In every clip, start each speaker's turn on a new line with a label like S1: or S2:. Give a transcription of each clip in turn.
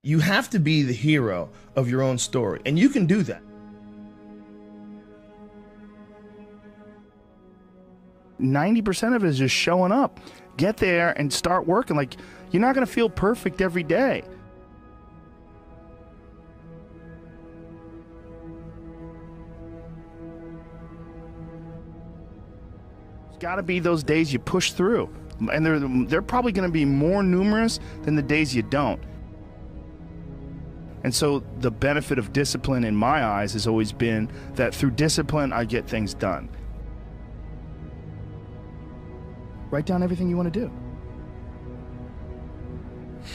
S1: You have to be the hero of your own story, and you can do that. %90 of it is just showing up. Get there and start working. Like, you're not going to feel perfect every day. There's got to be those days you push through, and they're probably going to be more numerous than the days you don't. And so the benefit of discipline in my eyes has always been that through discipline, I get things done. Write down everything you want to do.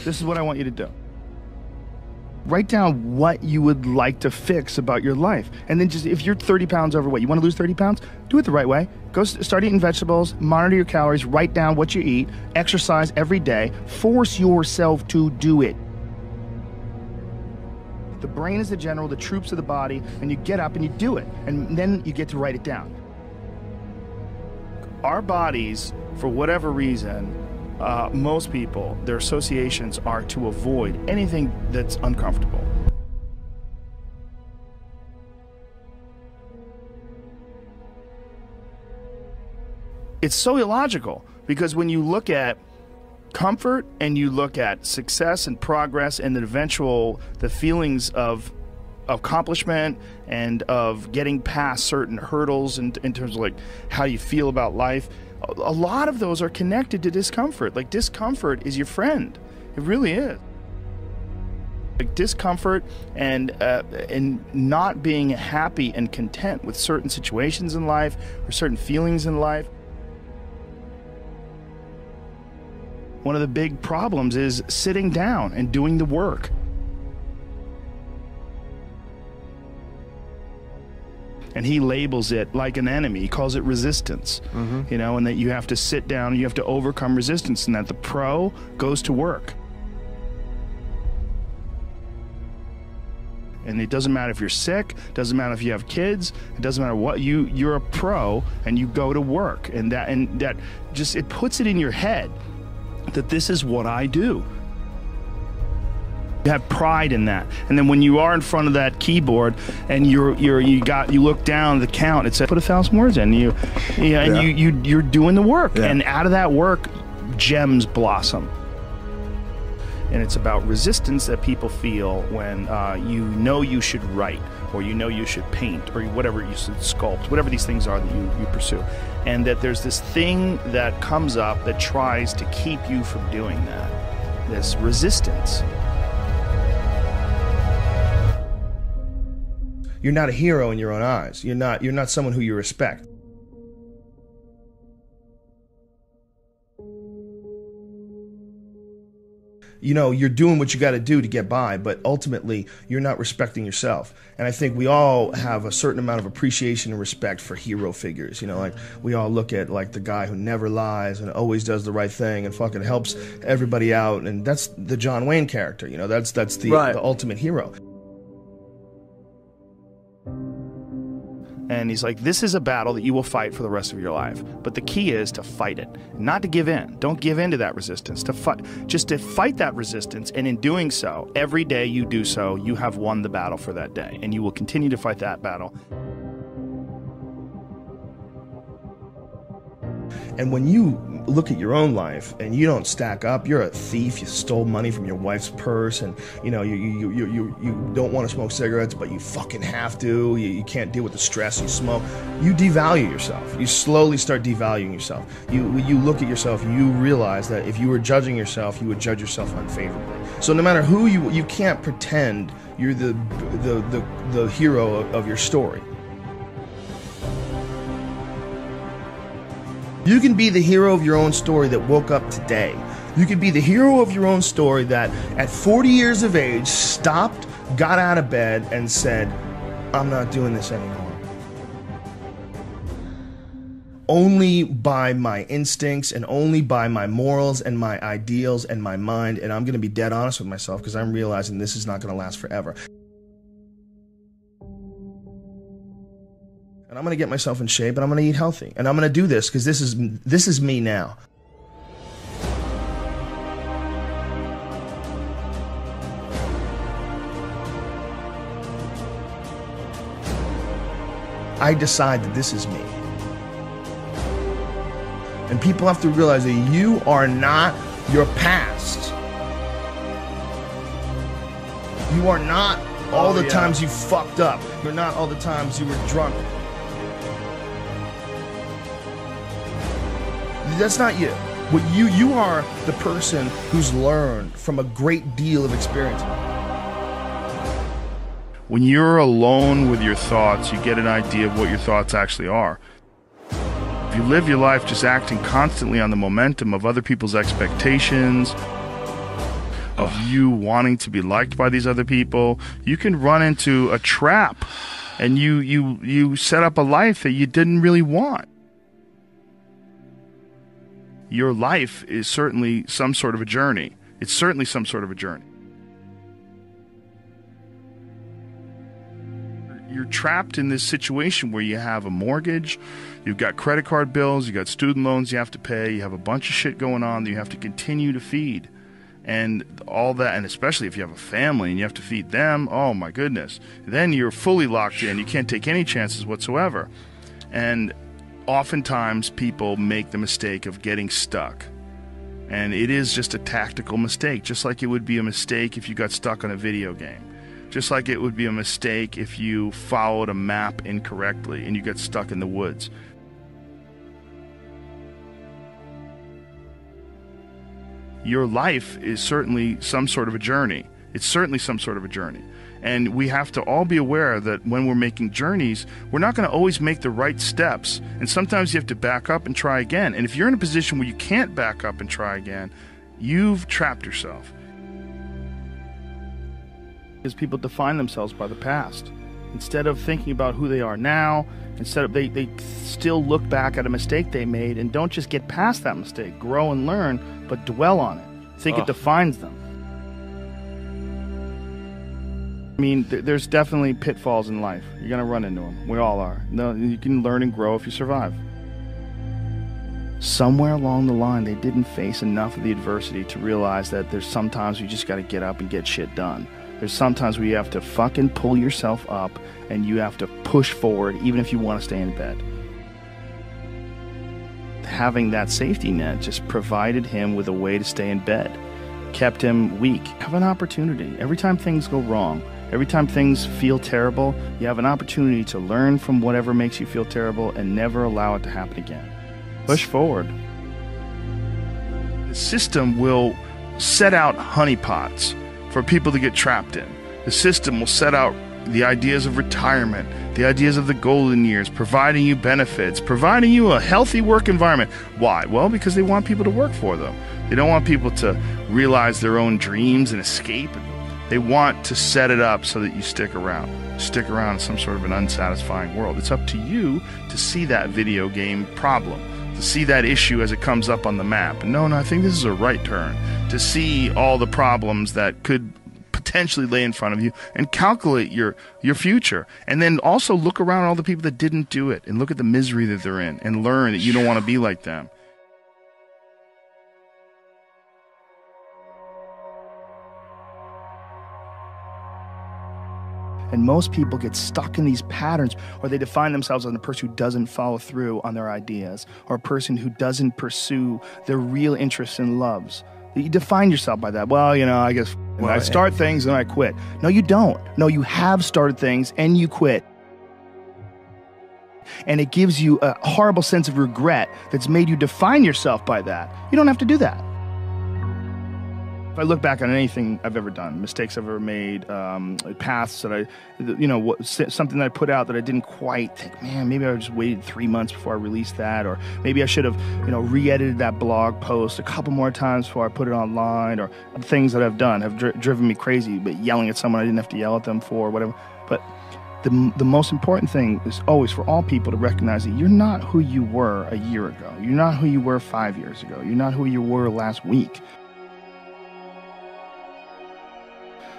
S1: This is what I want you to do. Write down what you would like to fix about your life. And then just, if you're 30 pounds overweight, you want to lose 30 pounds, do it the right way. Go start eating vegetables, monitor your calories, write down what you eat, exercise every day, force yourself to do it. The brain is the general, the troops are the body, and you get up and you do it, and then you get to write it down. Our bodies, for whatever reason, most people, their associations are to avoid anything that's uncomfortable. It's so illogical, because when you look at comfort and you look at success and progress and the feelings of accomplishment and of getting past certain hurdles in terms of like how you feel about life, a lot of those are connected to discomfort. Like, discomfort is your friend. It really is. Like, discomfort and not being happy and content with certain situations in life or certain feelings in life. One of the big problems is sitting down and doing the work. And he labels it like an enemy. He calls it resistance, you know, and that you have to sit down, you have to overcome resistance, and that the pro goes to work. And it doesn't matter if you're sick, doesn't matter if you have kids, it doesn't matter what, you're a pro and you go to work. And that just, it puts it in your head that this is what I do. You have pride in that. And then when you are in front of that keyboard and you look down the count, it says put 1,000 words in, you're doing the work. Yeah. And out of that work, gems blossom. And it's about resistance that people feel when you know you should write, or you know you should paint, or whatever you should sculpt, whatever these things are that you pursue. And that there's this thing that comes up that tries to keep you from doing that, this resistance. You're not a hero in your own eyes. You're not someone who you respect. You know, you're doing what you got to do to get by, but ultimately you're not respecting yourself. And I think we all have a certain amount of appreciation and respect for hero figures. You know, like, we all look at like the guy who never lies and always does the right thing and fucking helps everybody out, and that's the John Wayne character. You know, that's the ultimate hero. And he's like, this is a battle that you will fight for the rest of your life. But the key is to fight it, not to give in. Don't give in to that resistance, just to fight that resistance. And in doing so, every day you do so, you have won the battle for that day. And you will continue to fight that battle. And when you look at your own life and you don't stack up, you're a thief, you stole money from your wife's purse, and you know, you don't want to smoke cigarettes, but you fucking have to, you can't deal with the stress, you smoke, you devalue yourself. You slowly start devaluing yourself. You look at yourself, you realize that if you were judging yourself, you would judge yourself unfavorably. So no matter who you can't pretend you're the hero of your story. You can be the hero of your own story that woke up today. You can be the hero of your own story that at 40 years of age stopped, got out of bed, and said, I'm not doing this anymore. Only by my instincts and only by my morals and my ideals and my mind, and I'm going to be dead honest with myself because I'm realizing this is not going to last forever. And I'm going to get myself in shape, and I'm going to eat healthy. And I'm going to do this because this is me now.
S2: I decide that this is me. And people have to realize that you are not your past. You are not all the times you fucked up. You're not all the times you were drunk. That's not you. What you are the person who's learned from a great deal of experience.
S1: When you're alone with your thoughts, you get an idea of what your thoughts actually are. If you live your life just acting constantly on the momentum of other people's expectations, of you wanting to be liked by these other people, you can run into a trap, and you set up a life that you didn't really want. Your life is certainly some sort of a journey. It's certainly some sort of a journey. You're trapped in this situation where you have a mortgage, you've got credit card bills, you've got student loans you have to pay, you have a bunch of shit going on that you have to continue to feed. And all that, and especially if you have a family and you have to feed them, oh my goodness. Then you're fully locked in. You can't take any chances whatsoever. And oftentimes people make the mistake of getting stuck. And it is just a tactical mistake, just like it would be a mistake if you got stuck on a video game. Just like it would be a mistake if you followed a map incorrectly and you get stuck in the woods. Your life is certainly some sort of a journey. It's certainly some sort of a journey. And we have to all be aware that when we're making journeys, we're not going to always make the right steps. And sometimes you have to back up and try again. And if you're in a position where you can't back up and try again, you've trapped yourself. Because people define themselves by the past. Instead of thinking about who they are now, instead of they still look back at a mistake they made and don't just get past that mistake, grow and learn, but dwell on it. Think it defines them. I mean, there's definitely pitfalls in life. You're going to run into them. We all are. No, you can learn and grow if you survive. Somewhere along the line, they didn't face enough of the adversity to realize that there's sometimes you just got to get up and get shit done. There's sometimes where you have to fucking pull yourself up and you have to push forward even if you want to stay in bed. Having that safety net just provided him with a way to stay in bed. Kept him weak. Have an opportunity. Every time things go wrong, every time things feel terrible, you have an opportunity to learn from whatever makes you feel terrible and never allow it to happen again. Push forward. The system will set out honeypots for people to get trapped in. The system will set out the ideas of retirement, the ideas of the golden years, providing you benefits, providing you a healthy work environment. Why? Well, because they want people to work for them. They don't want people to realize their own dreams and escape. They want to set it up so that you stick around. Stick around in some sort of an unsatisfying world. It's up to you to see that video game problem, to see that issue as it comes up on the map. No, I think this is a right turn. To see all the problems that could potentially lay in front of you and calculate your future. And then also look around at all the people that didn't do it and look at the misery that they're in and learn that you don't want to be like them. And most people get stuck in these patterns, or they define themselves as a person who doesn't follow through on their ideas, or a person who doesn't pursue their real interests and loves. You define yourself by that. Well, I guess I start things and I quit. No, you don't. No, you have started things and you quit. And it gives you a horrible sense of regret that's made you define yourself by that. You don't have to do that. If I look back on anything I've ever done, mistakes I've ever made, paths that something that I put out that I didn't quite think, man, maybe I just waited 3 months before I released that, or maybe I should have, re-edited that blog post a couple more times before I put it online, or things that I've done have driven me crazy, but yelling at someone I didn't have to yell at them for, whatever. But the most important thing is always for all people to recognize that you're not who you were a year ago. You're not who you were 5 years ago. You're not who you were last week.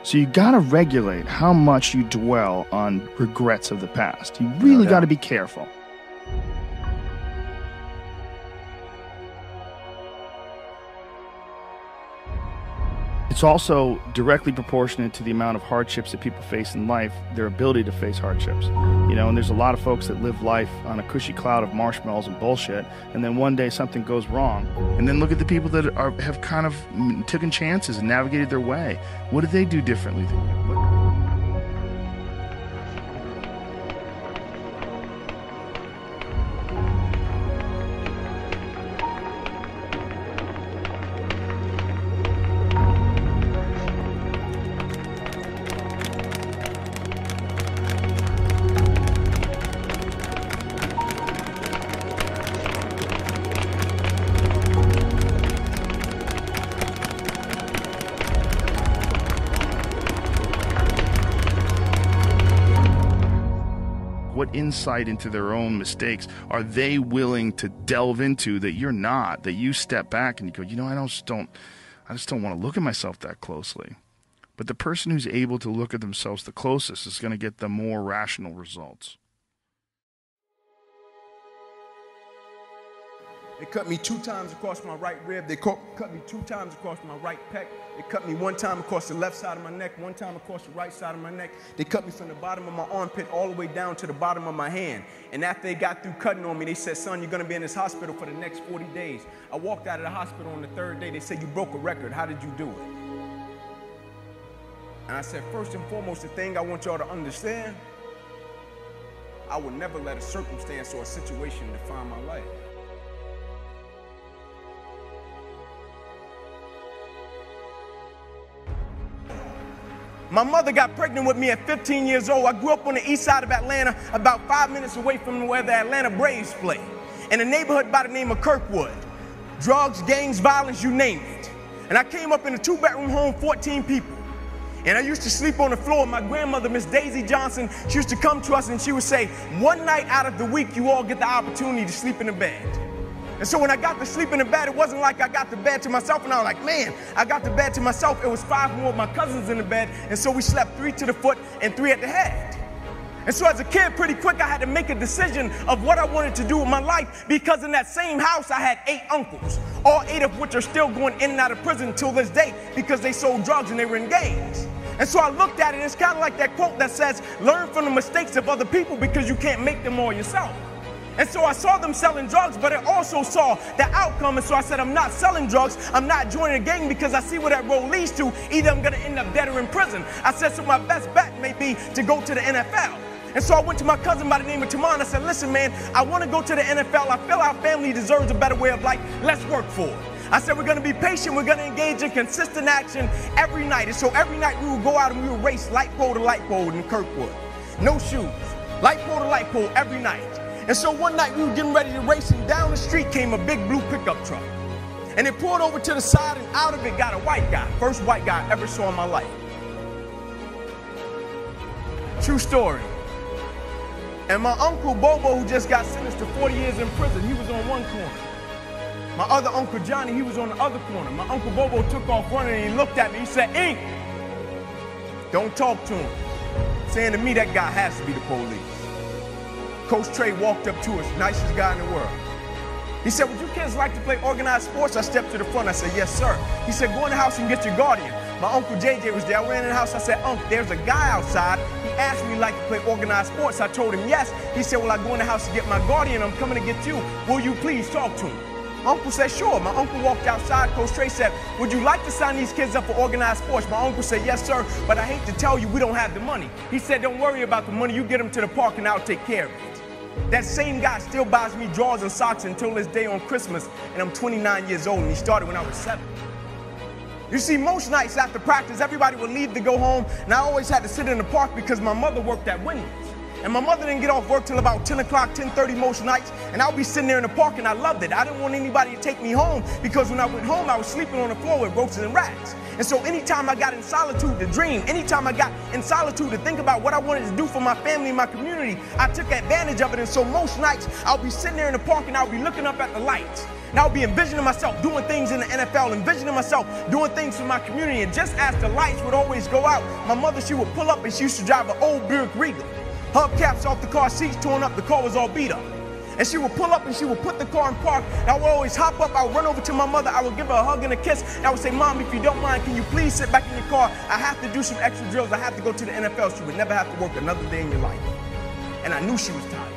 S1: So you got to regulate how much you dwell on regrets of the past. You really got to be careful. it's also directly proportionate to the amount of hardships that people face in life, their ability to face hardships. You know, and there's a lot of folks that live life on a cushy cloud of marshmallows and bullshit, and then one day something goes wrong. And then look at the people that have kind of taken chances and navigated their way. What did they do differently than you? What insight into their own mistakes are they willing to delve into that you're not, that you step back and you go, you know, I just don't want to look at myself that closely. But the person who's able to look at themselves the closest is going to get the more rational results.
S3: They cut me 2 times across my right rib. They cut me 2 times across my right pec. They cut me 1 time across the left side of my neck, 1 time across the right side of my neck. They cut me from the bottom of my armpit all the way down to the bottom of my hand. And after they got through cutting on me, they said, son, you're going to be in this hospital for the next 40 days. I walked out of the hospital on the 3rd day. They said, you broke a record. How did you do it? And I said, first and foremost, the thing I want y'all to understand, I would never let a circumstance or a situation define my life. My mother got pregnant with me at 15 years old. I grew up on the east side of Atlanta, about 5 minutes away from where the Atlanta Braves play, in a neighborhood by the name of Kirkwood. Drugs, gangs, violence, you name it. And I came up in a 2-bedroom home, 14 people. And I used to sleep on the floor. My grandmother, Miss Daisy Johnson, she used to come to us and she would say, one night out of the week, you all get the opportunity to sleep in the bed. And so when I got to sleep in the bed, it wasn't like I got the bed to myself and I was like, man, I got the bed to myself. It was 5 more of my cousins in the bed. And so we slept 3 to the foot and 3 at the head. And so as a kid, pretty quick, I had to make a decision of what I wanted to do with my life, because in that same house, I had 8 uncles, all 8 of which are still going in and out of prison till this day because they sold drugs and they were in gangs. And so I looked at it, and it's kind of like that quote that says, learn from the mistakes of other people because you can't make them all yourself. And so I saw them selling drugs, but I also saw the outcome. And so I said, I'm not selling drugs. I'm not joining a gang because I see where that road leads to. Either I'm going to end up dead or in prison. I said, so my best bet may be to go to the NFL. And so I went to my cousin by the name of Tamon. I said, listen, man, I want to go to the NFL. I feel our family deserves a better way of life. Let's work for it. I said, we're going to be patient. We're going to engage in consistent action every night. And so every night we would go out and we would race light pole to light pole in Kirkwood. No shoes. Light pole to light pole every night. And so one night we were getting ready to race, and down the street came a big blue pickup truck. And it pulled over to the side, and out of it got a white guy. First white guy I ever saw in my life. True story. And my uncle Bobo, who just got sentenced to 40 years in prison, he was on one corner. My other uncle Johnny, he was on the other corner. My uncle Bobo took off running, and he looked at me. He said, Ink, don't talk to him. Saying to me, that guy has to be the police. Coach Trey walked up to us, nicest guy in the world. He said, would you kids like to play organized sports? I stepped to the front. I said, yes, sir. He said, go in the house and get your guardian. My uncle JJ was there. I ran in the house. I said, Unc, there's a guy outside. He asked me like to play organized sports. I told him yes. He said, well, I go in the house to get my guardian. I'm coming to get you. Will you please talk to him? My uncle said, sure. My uncle walked outside. Coach Trey said, would you like to sign these kids up for organized sports? My uncle said, yes, sir, but I hate to tell you, we don't have the money. He said, don't worry about the money. You get them to the park and I'll take care of it. That same guy still buys me drawers and socks until this day on Christmas, and I'm 29 years old, and he started when I was 7. You see, most nights after practice, everybody would leave to go home, and I always had to sit in the park because my mother worked at Wendy's. And my mother didn't get off work till about 10 o'clock, 10:30 most nights, and I would be sitting there in the park, and I loved it. I didn't want anybody to take me home because when I went home, I was sleeping on the floor with roaches and rats. And so anytime I got in solitude to dream, anytime I got in solitude to think about what I wanted to do for my family and my community, I took advantage of it. And so most nights, I'll be sitting there in the park and I'll be looking up at the lights. And I'll be envisioning myself doing things in the NFL, envisioning myself doing things for my community. And just as the lights would always go out, my mother, she would pull up, and she used to drive an old Buick Regal. Hubcaps off the car, seats torn up, the car was all beat up. And she would pull up and she would put the car in park. And I would always hop up. I would run over to my mother. I would give her a hug and a kiss. And I would say, Mom, if you don't mind, can you please sit back in your car? I have to do some extra drills. I have to go to the NFL. She would never have to work another day in your life. And I knew she was tired.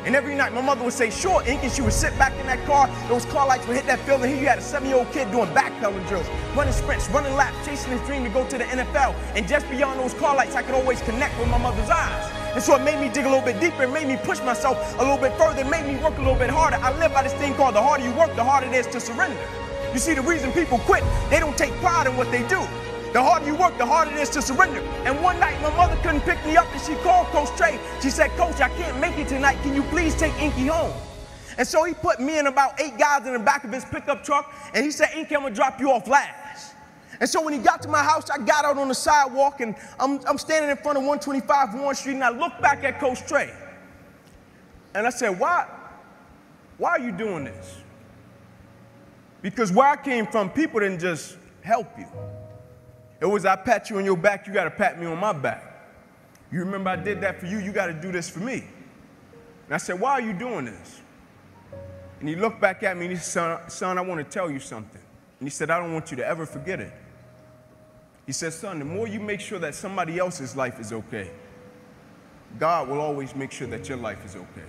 S3: And every night my mother would say, sure, Ink, and she would sit back in that car. Those car lights would hit that field, and here you had a 7-year-old kid doing backpedaling drills, running sprints, running laps, chasing his dream to go to the NFL. And just beyond those car lights, I could always connect with my mother's eyes. And so it made me dig a little bit deeper, it made me push myself a little bit further, it made me work a little bit harder. I live by this thing called the harder you work, the harder it is to surrender. You see, the reason people quit, they don't take pride in what they do. The harder you work, the harder it is to surrender. And one night, my mother couldn't pick me up, and she called Coach Trey. She said, Coach, I can't make it tonight. Can you please take Inky home? And so he put me and about 8 guys in the back of his pickup truck, and he said, Inky, I'm going to drop you off last. And so when he got to my house, I got out on the sidewalk, and I'm standing in front of 125 Warren Street, and I looked back at Coach Trey. And I said, why are you doing this? Because where I came from, people didn't just help you. It was, I pat you on your back, you got to pat me on my back. You remember I did that for you, you got to do this for me. And I said, why are you doing this? And he looked back at me and he said, son, I want to tell you something. And he said, I don't want you to ever forget it. He said, son, the more you make sure that somebody else's life is okay, God will always make sure that your life is okay.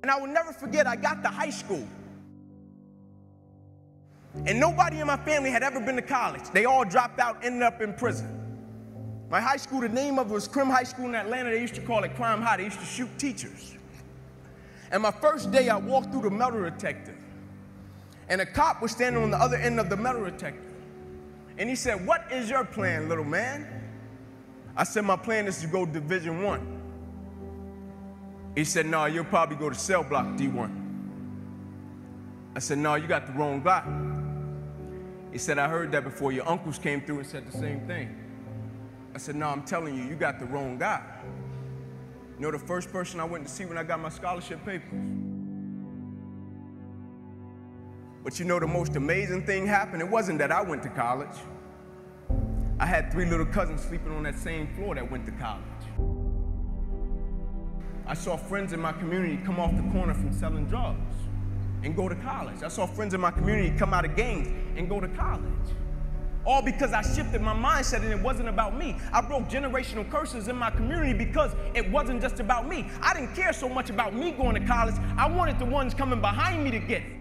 S3: And I will never forget, I got to high school. And nobody in my family had ever been to college. They all dropped out, ended up in prison. My high school, the name of it was Crim High School in Atlanta. They used to call it Crime High. They used to shoot teachers. And my first day, I walked through the metal detector. And a cop was standing on the other end of the metal detector. And he said, what is your plan, little man? I said, my plan is to go Division I. He said, no, you'll probably go to cell block D1. I said, no, you got the wrong guy. He said, I heard that before. Your uncles came through and said the same thing. I said, no, I'm telling you, you got the wrong guy. You know the first person I went to see when I got my scholarship papers? But you know the most amazing thing happened? It wasn't that I went to college. I had 3 little cousins sleeping on that same floor that went to college. I saw friends in my community come off the corner from selling drugs and go to college. I saw friends in my community come out of gangs and go to college. All because I shifted my mindset and it wasn't about me. I broke generational curses in my community because it wasn't just about me. I didn't care so much about me going to college. I wanted the ones coming behind me to get it.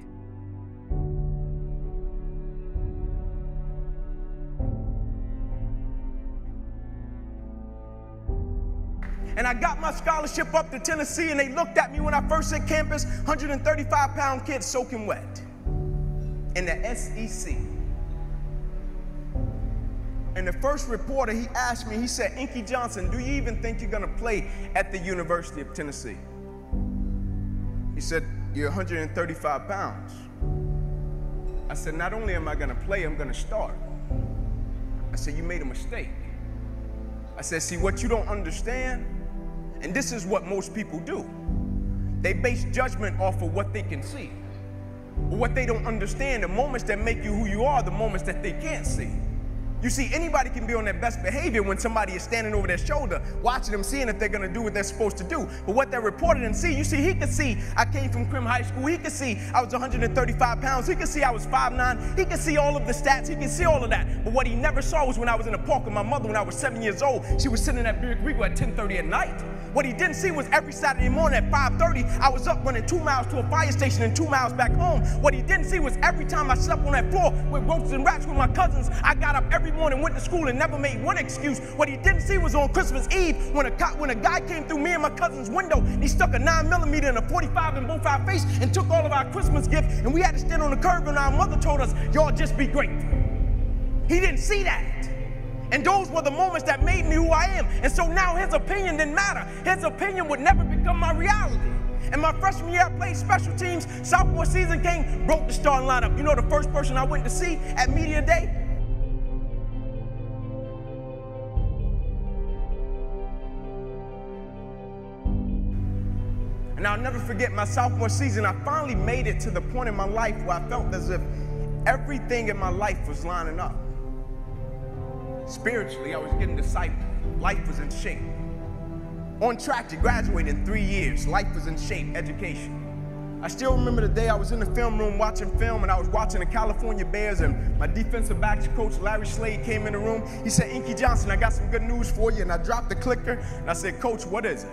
S3: And I got my scholarship up to Tennessee, and they looked at me when I first hit campus, 135-pound kid soaking wet in the SEC. And the first reporter, he asked me, he said, Inky Johnson, do you even think you're going to play at the University of Tennessee? He said, you're 135 pounds. I said, not only am I going to play, I'm going to start. I said, you made a mistake. I said, see, what you don't understand, and this is what most people do, they base judgment off of what they can see. But what they don't understand, the moments that make you who you are, the moments that they can't see. You see, anybody can be on their best behavior when somebody is standing over their shoulder, watching them, seeing if they're going to do what they're supposed to do. But what that reporter didn't see, you see, he could see I came from Crim High School. He could see I was 135 pounds. He could see I was 5'9". He could see all of the stats. He could see all of that. But what he never saw was when I was in the park with my mother when I was 7 years old. She was sitting at Beer Creek at 10:30 at night. What he didn't see was every Saturday morning at 5:30, I was up running 2 miles to a fire station and 2 miles back home. What he didn't see was every time I slept on that floor with roaches and rats with my cousins, I got up every morning, went to school, and never made one excuse. What he didn't see was on Christmas Eve when a guy came through me and my cousin's window, he stuck a 9mm and a 45 in both our face and took all of our Christmas gifts, and we had to stand on the curb, and our mother told us, y'all just be grateful. He didn't see that. And those were the moments that made me who I am. And so now his opinion didn't matter. His opinion would never become my reality. And my freshman year, I played special teams. Sophomore season came, broke the starting lineup. You know the first person I went to see at media day? And I'll never forget my sophomore season. I finally made it to the point in my life where I felt as if everything in my life was lining up. Spiritually, I was getting discipled. Life was in shape. On track to graduate in 3 years. Life was in shape, education. I still remember the day I was in the film room watching film, and I was watching the California Bears, and my defensive backs coach, Larry Slade, came in the room. He said, "Inky Johnson, I got some good news for you." And I dropped the clicker, and I said, "Coach, what is it?"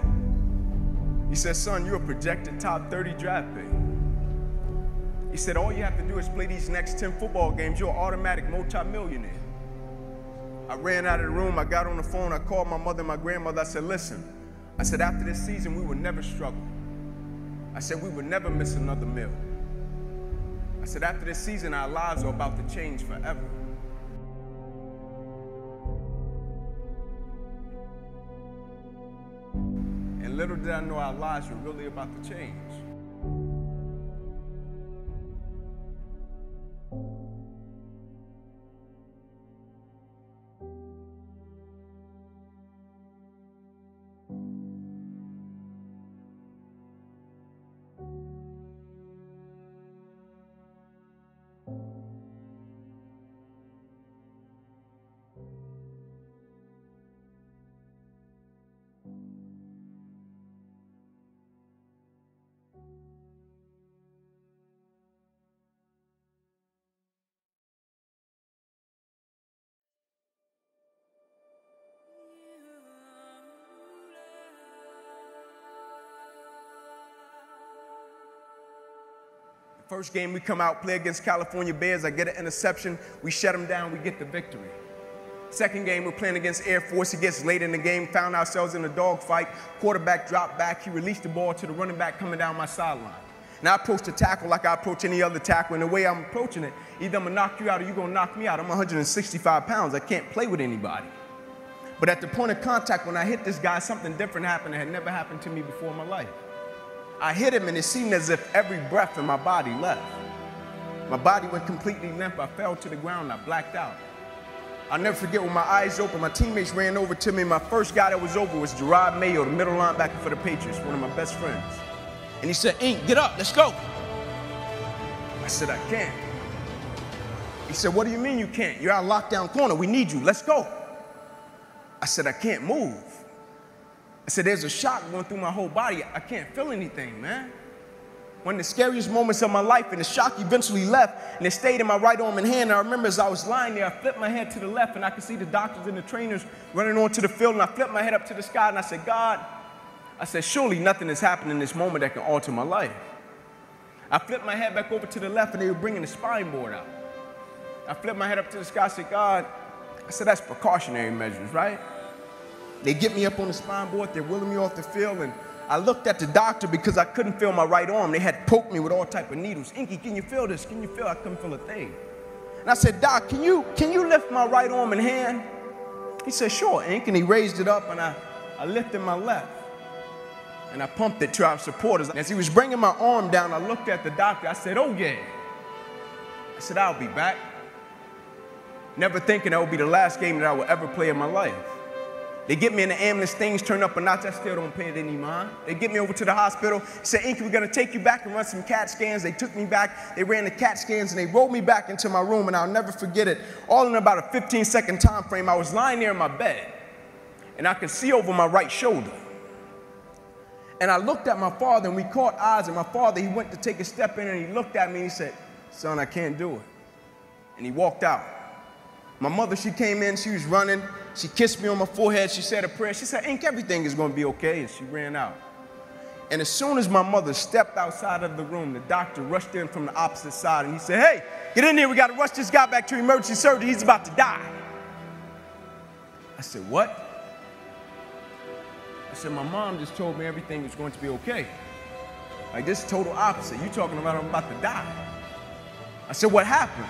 S3: He said, "Son, you're a projected top 30 draft pick." He said, "All you have to do is play these next 10 football games. You're an automatic multimillionaire." I ran out of the room. I got on the phone. I called my mother and my grandmother. I said, "Listen," I said, "after this season, we would never struggle." I said, "We would never miss another meal." I said, "After this season, our lives are about to change forever." And little did I know our lives were really about to change. First game we come out, play against California Bears, I get an interception, we shut them down, we get the victory. Second game, we're playing against Air Force. It gets late in the game, found ourselves in a dogfight. Quarterback dropped back, he released the ball to the running back coming down my sideline. Now I approach the tackle like I approach any other tackle, and the way I'm approaching it, either I'm gonna knock you out or you're gonna knock me out. I'm 165 pounds, I can't play with anybody. But at the point of contact, when I hit this guy, something different happened that had never happened to me before in my life. I hit him, and it seemed as if every breath in my body left. My body went completely limp. I fell to the ground. I blacked out. I'll never forget when my eyes opened, my teammates ran over to me. My first guy that was over was Gerard Mayo, the middle linebacker for the Patriots, one of my best friends. And he said, "Ink, get up, let's go." I said, "I can't." He said, "What do you mean you can't? You're out lockdown corner. We need you. Let's go." I said, "I can't move." I said, "There's a shock going through my whole body. I can't feel anything, man." One of the scariest moments of my life, and the shock eventually left, and it stayed in my right arm and hand. And I remember as I was lying there, I flipped my head to the left, and I could see the doctors and the trainers running onto the field, and I flipped my head up to the sky, and I said, "God," I said, "surely nothing has happened in this moment that can alter my life." I flipped my head back over to the left, and they were bringing the spine board out. I flipped my head up to the sky, I said, "God," I said, "that's precautionary measures, right?" They get me up on the spine board, they're wheeling me off the field, and I looked at the doctor because I couldn't feel my right arm. They had poked me with all type of needles. "Inky, can you feel this? Can you feel?" I couldn't feel a thing. And I said, "Doc, can you lift my right arm and hand?" He said, "Sure, Ink," and he raised it up, and I lifted my left, and I pumped it to our supporters. As he was bringing my arm down, I looked at the doctor. I said, "Oh, yeah." I said, "I'll be back." Never thinking that would be the last game that I would ever play in my life. They get me in the ambulance, things turn up a notch, I still don't pay it any mind. They get me over to the hospital, say, "Inky, we're gonna take you back and run some CAT scans." They took me back, they ran the CAT scans, and they rolled me back into my room, and I'll never forget it. All in about a 15-second time frame, I was lying there in my bed, and I could see over my right shoulder. And I looked at my father, and we caught eyes, and my father, he went to take a step in, and he looked at me, and he said, "Son, I can't do it." And he walked out. My mother, she came in, she was running, she kissed me on my forehead, she said a prayer, she said, "Ink, everything is gonna be okay," and she ran out. And as soon as my mother stepped outside of the room, the doctor rushed in from the opposite side, and he said, "Hey, get in here, we gotta rush this guy back to emergency surgery, he's about to die." I said, "What?" I said, "My mom just told me everything was going to be okay." Like, this is total opposite. You talking about I'm about to die. I said, "What happened?"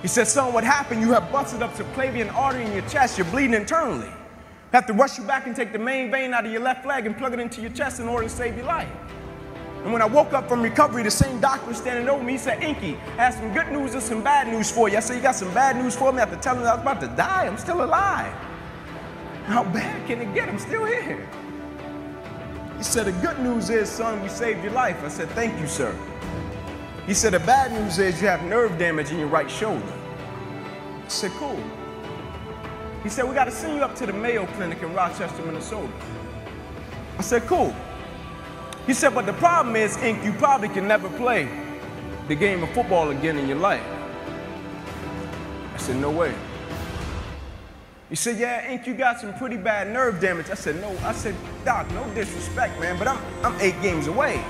S3: He said, "Son, what happened? You have busted up subclavian artery in your chest. You're bleeding internally. We have to rush you back and take the main vein out of your left leg and plug it into your chest in order to save your life." And when I woke up from recovery, the same doctor was standing over me. He said, Inky, I have some good news and some bad news for you. I said, you got some bad news for me? After telling me I was about to die, I'm still alive. How bad can it get? I'm still here. He said, the good news is, son, we saved your life. I said, thank you, sir. He said, the bad news is you have nerve damage in your right shoulder. I said, cool. He said, we got to send you up to the Mayo Clinic in Rochester, Minnesota. I said, cool. He said, but the problem is, Ink, you probably can never play the game of football again in your life. I said, no way. He said, yeah, Ink, you got some pretty bad nerve damage. I said, no. I said, Doc, no disrespect, man, but I'm 8 games away.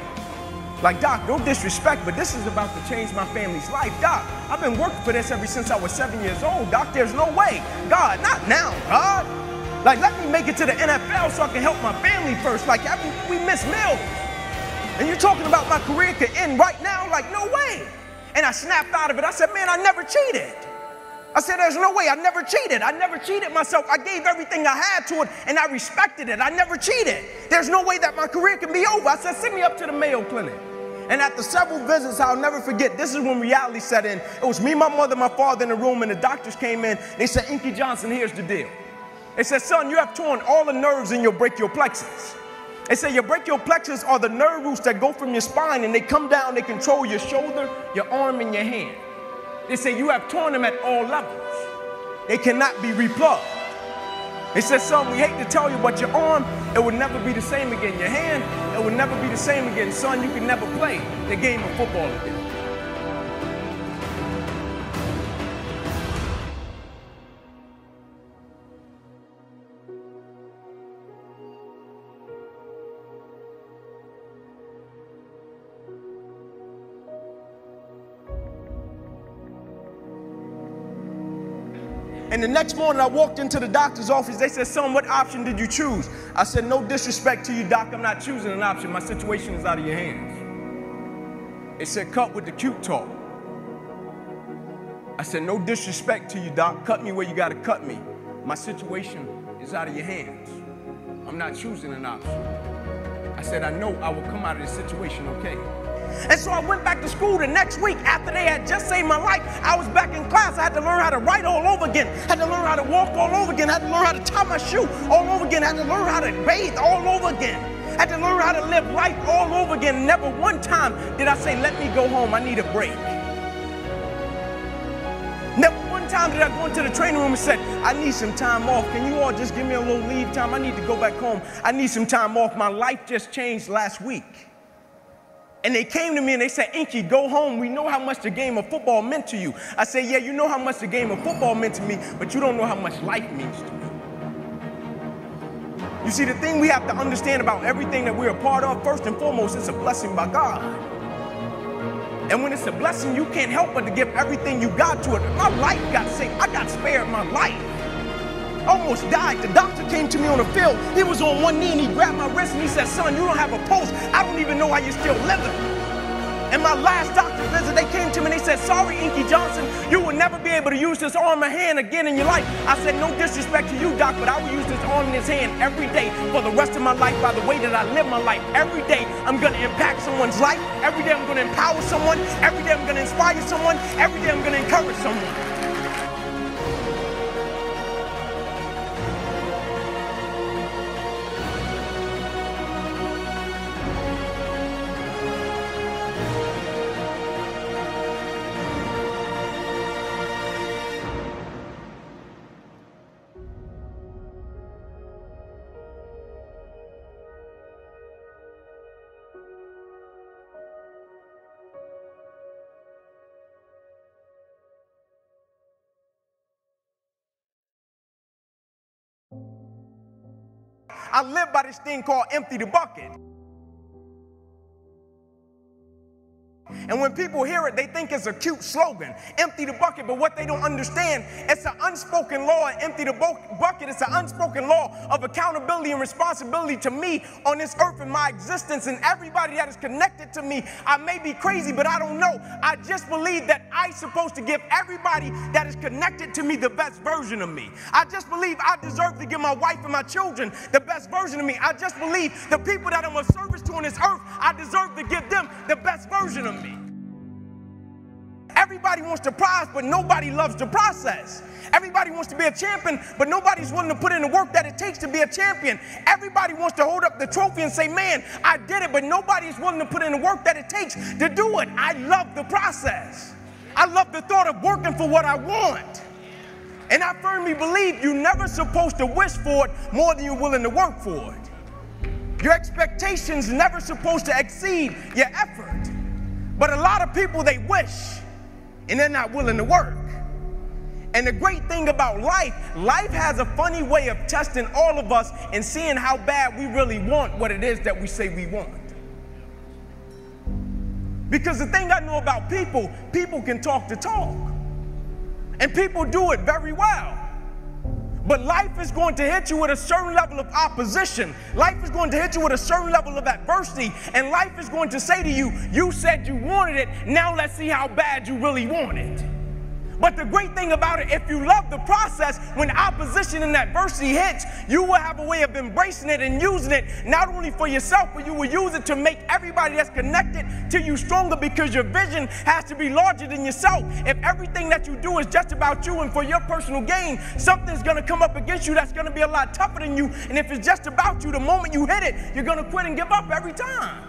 S3: Like, Doc, no disrespect, but this is about to change my family's life. Doc, I've been working for this ever since I was 7 years old. Doc, there's no way. God, not now, God. Like, let me make it to the NFL so I can help my family first. Like, we miss meals. And you're talking about my career could end right now? Like, no way. And I snapped out of it. I said, man, I never cheated. I said, there's no way. I never cheated. I never cheated myself. I gave everything I had to it, and I respected it. I never cheated. There's no way that my career can be over. I said, send me up to the Mayo Clinic. And after several visits, I'll never forget, this is when reality set in. It was me, my mother, my father in the room, and the doctors came in. They said, Inky Johnson, here's the deal. They said, son, you have torn all the nerves in your brachial plexus. They say your brachial plexus are the nerve roots that go from your spine, and they come down, they control your shoulder, your arm, and your hand. They say you have torn them at all levels. They cannot be replugged. They said, son, we hate to tell you, but your arm, it will never be the same again. Your hand, it will never be the same again. Son, you can never play the game of football again. And the next morning I walked into the doctor's office. They said, son, what option did you choose? I said, no disrespect to you, doc. I'm not choosing an option. My situation is out of your hands. They said, cut with the cute talk. I said, no disrespect to you, doc. Cut me where you got to cut me. My situation is out of your hands. I'm not choosing an option. I said, I know I will come out of this situation okay. And so I went back to school the next week after they had just saved my life. I was back in class. I had to learn how to write all over again. I had to learn how to walk all over again. I had to learn how to tie my shoe all over again. I had to learn how to bathe all over again. I had to learn how to live life all over again. Never one time did I say, let me go home. I need a break. Never one time did I go into the training room and say, I need some time off. Can you all just give me a little leave time? I need to go back home. I need some time off. My life just changed last week. And they came to me and they said, Inky, go home. We know how much the game of football meant to you. I said, yeah, you know how much the game of football meant to me, but you don't know how much life means to me. You see, the thing we have to understand about everything that we're a part of, first and foremost, it's a blessing by God. And when it's a blessing, you can't help but to give everything you got to it. My life got saved. I got spared my life. Almost died. The doctor came to me on the field. He was on one knee and he grabbed my wrist and he said, son, you don't have a pulse. I don't even know how you're still living. And my last doctor visit, they came to me and they said, sorry, Inky Johnson, you will never be able to use this arm or hand again in your life. I said, no disrespect to you, doc, but I will use this arm and this hand every day for the rest of my life by the way that I live my life. Every day I'm going to impact someone's life. Every day I'm going to empower someone. Every day I'm going to inspire someone. Every day I'm going to encourage someone. I live by this thing called empty the bucket. And when people hear it, they think it's a cute slogan, empty the bucket. But what they don't understand, it's an unspoken law. Empty the bucket, it's an unspoken law of accountability and responsibility to me on this earth and my existence and everybody that is connected to me. I may be crazy, but I don't know. I just believe that I'm supposed to give everybody that is connected to me the best version of me. I just believe I deserve to give my wife and my children the best version of me. I just believe the people that I'm a service to on this earth, I deserve to give them the best version of me. Everybody wants the prize, but nobody loves the process. Everybody wants to be a champion, but nobody's willing to put in the work that it takes to be a champion. Everybody wants to hold up the trophy and say, man, I did it, but nobody's willing to put in the work that it takes to do it. I love the process. I love the thought of working for what I want. And I firmly believe you're never supposed to wish for it more than you're willing to work for it. Your expectations never supposed to exceed your effort. But a lot of people, they wish, and they're not willing to work. And the great thing about life has a funny way of testing all of us and seeing how bad we really want what it is that we say we want. Because the thing I know about people can talk the talk. And people do it very well. But life is going to hit you with a certain level of opposition. Life is going to hit you with a certain level of adversity. And life is going to say to you, you said you wanted it, now let's see how bad you really want it. But the great thing about it, if you love the process, when opposition and adversity hits, you will have a way of embracing it and using it, not only for yourself, but you will use it to make everybody that's connected to you stronger, because your vision has to be larger than yourself. If everything that you do is just about you and for your personal gain, something's going to come up against you that's going to be a lot tougher than you. And if it's just about you, the moment you hit it, you're going to quit and give up every time.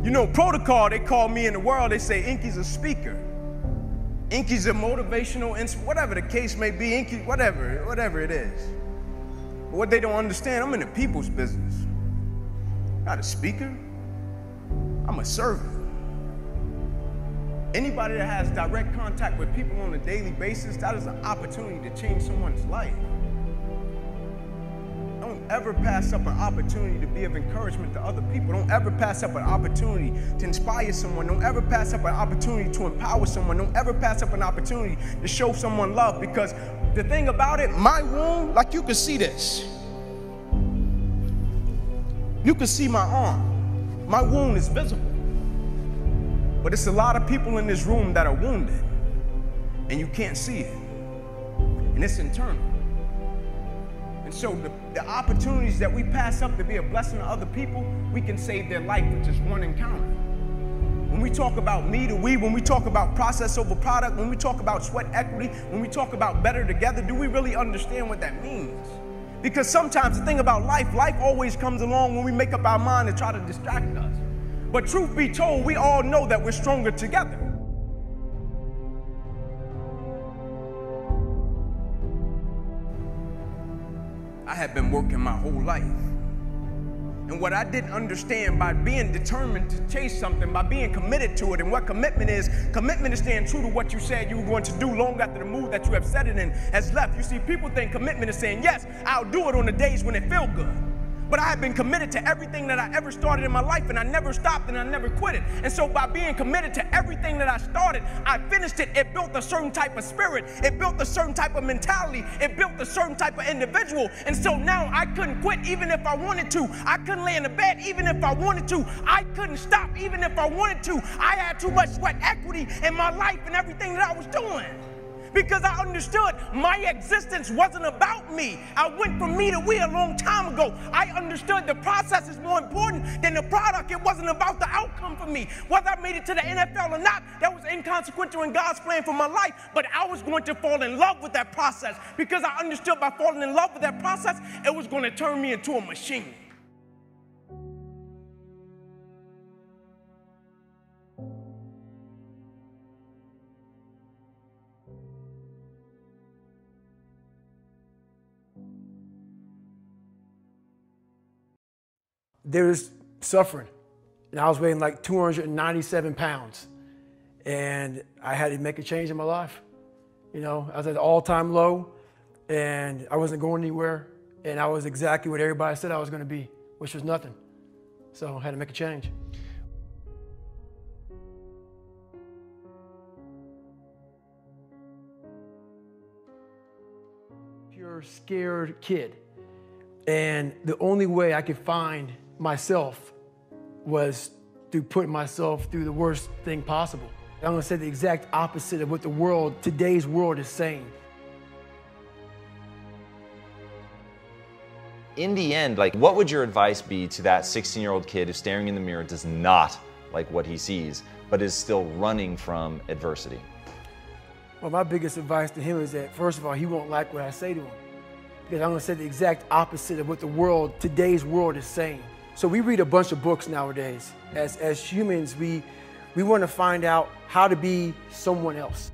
S3: You know, protocol, they call me in the world, they say Inky's a speaker. Inky's a motivational, whatever the case may be, Inky, whatever it is. But what they don't understand, I'm in the people's business. Not a speaker, I'm a servant. Anybody that has direct contact with people on a daily basis, that is an opportunity to change someone's life. Don't ever pass up an opportunity to be of encouragement to other people. Don't ever pass up an opportunity to inspire someone. Don't ever pass up an opportunity to empower someone. Don't ever pass up an opportunity to show someone love, because the thing about it, my wound, like you can see this. You can see my arm. My wound is visible. But it's a lot of people in this room that are wounded, and you can't see it. And it's internal. So the opportunities that we pass up to be a blessing to other people, we can save their life with just one encounter. When we talk about me to we, when we talk about process over product, when we talk about sweat equity, when we talk about better together, do we really understand what that means? Because sometimes the thing about life always comes along when we make up our mind to try to distract us. But truth be told, we all know that we're stronger together. I had been working my whole life. And what I didn't understand, by being determined to chase something, by being committed to it, and what commitment is staying true to what you said you were going to do long after the mood that you have set it in has left. You see, people think commitment is saying, yes, I'll do it on the days when it feels good. But I have been committed to everything that I ever started in my life, and I never stopped and I never quit it. And so by being committed to everything that I started, I finished it. It built a certain type of spirit. It built a certain type of mentality. It built a certain type of individual. And so now I couldn't quit even if I wanted to. I couldn't lay in the bed even if I wanted to. I couldn't stop even if I wanted to. I had too much sweat equity in my life and everything that I was doing. Because I understood my existence wasn't about me. I went from me to we a long time ago. I understood the process is more important than the product. It wasn't about the outcome for me. Whether I made it to the NFL or not, that was inconsequential in God's plan for my life. But I was going to fall in love with that process, because I understood by falling in love with that process, it was going to turn me into a machine.
S4: There was suffering, and I was weighing like 297 pounds, and I had to make a change in my life. You know, I was at an all-time low, and I wasn't going anywhere, and I was exactly what everybody said I was going to be, which was nothing. So I had to make a change. Pure scared kid. And the only way I could find myself was through putting myself through the worst thing possible. I'm gonna say the exact opposite of what the world, today's world, is saying.
S5: In the end, like, what would your advice be to that 16-year-old kid who's staring in the mirror, does not like what he sees, but is still running from adversity?
S4: Well, my biggest advice to him is that, first of all, he won't like what I say to him. Because I'm gonna say the exact opposite of what the world, today's world, is saying. So we read a bunch of books nowadays. As humans, we wanna find out how to be someone else.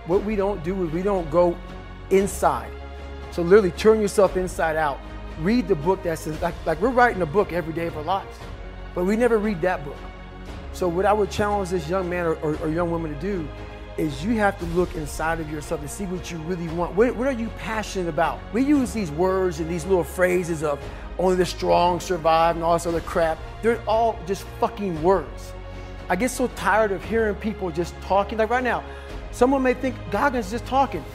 S4: What we don't do is we don't go inside. So literally turn yourself inside out. Read the book that says, like we're writing a book every day of our lives, but we never read that book. So what I would challenge this young man or young woman to do is you have to look inside of yourself and see what you really want. What are you passionate about? We use these words and these little phrases of only the strong survive and all this other crap. They're all just fucking words. I get so tired of hearing people just talking. Like right now, someone may think Goggins is just talking.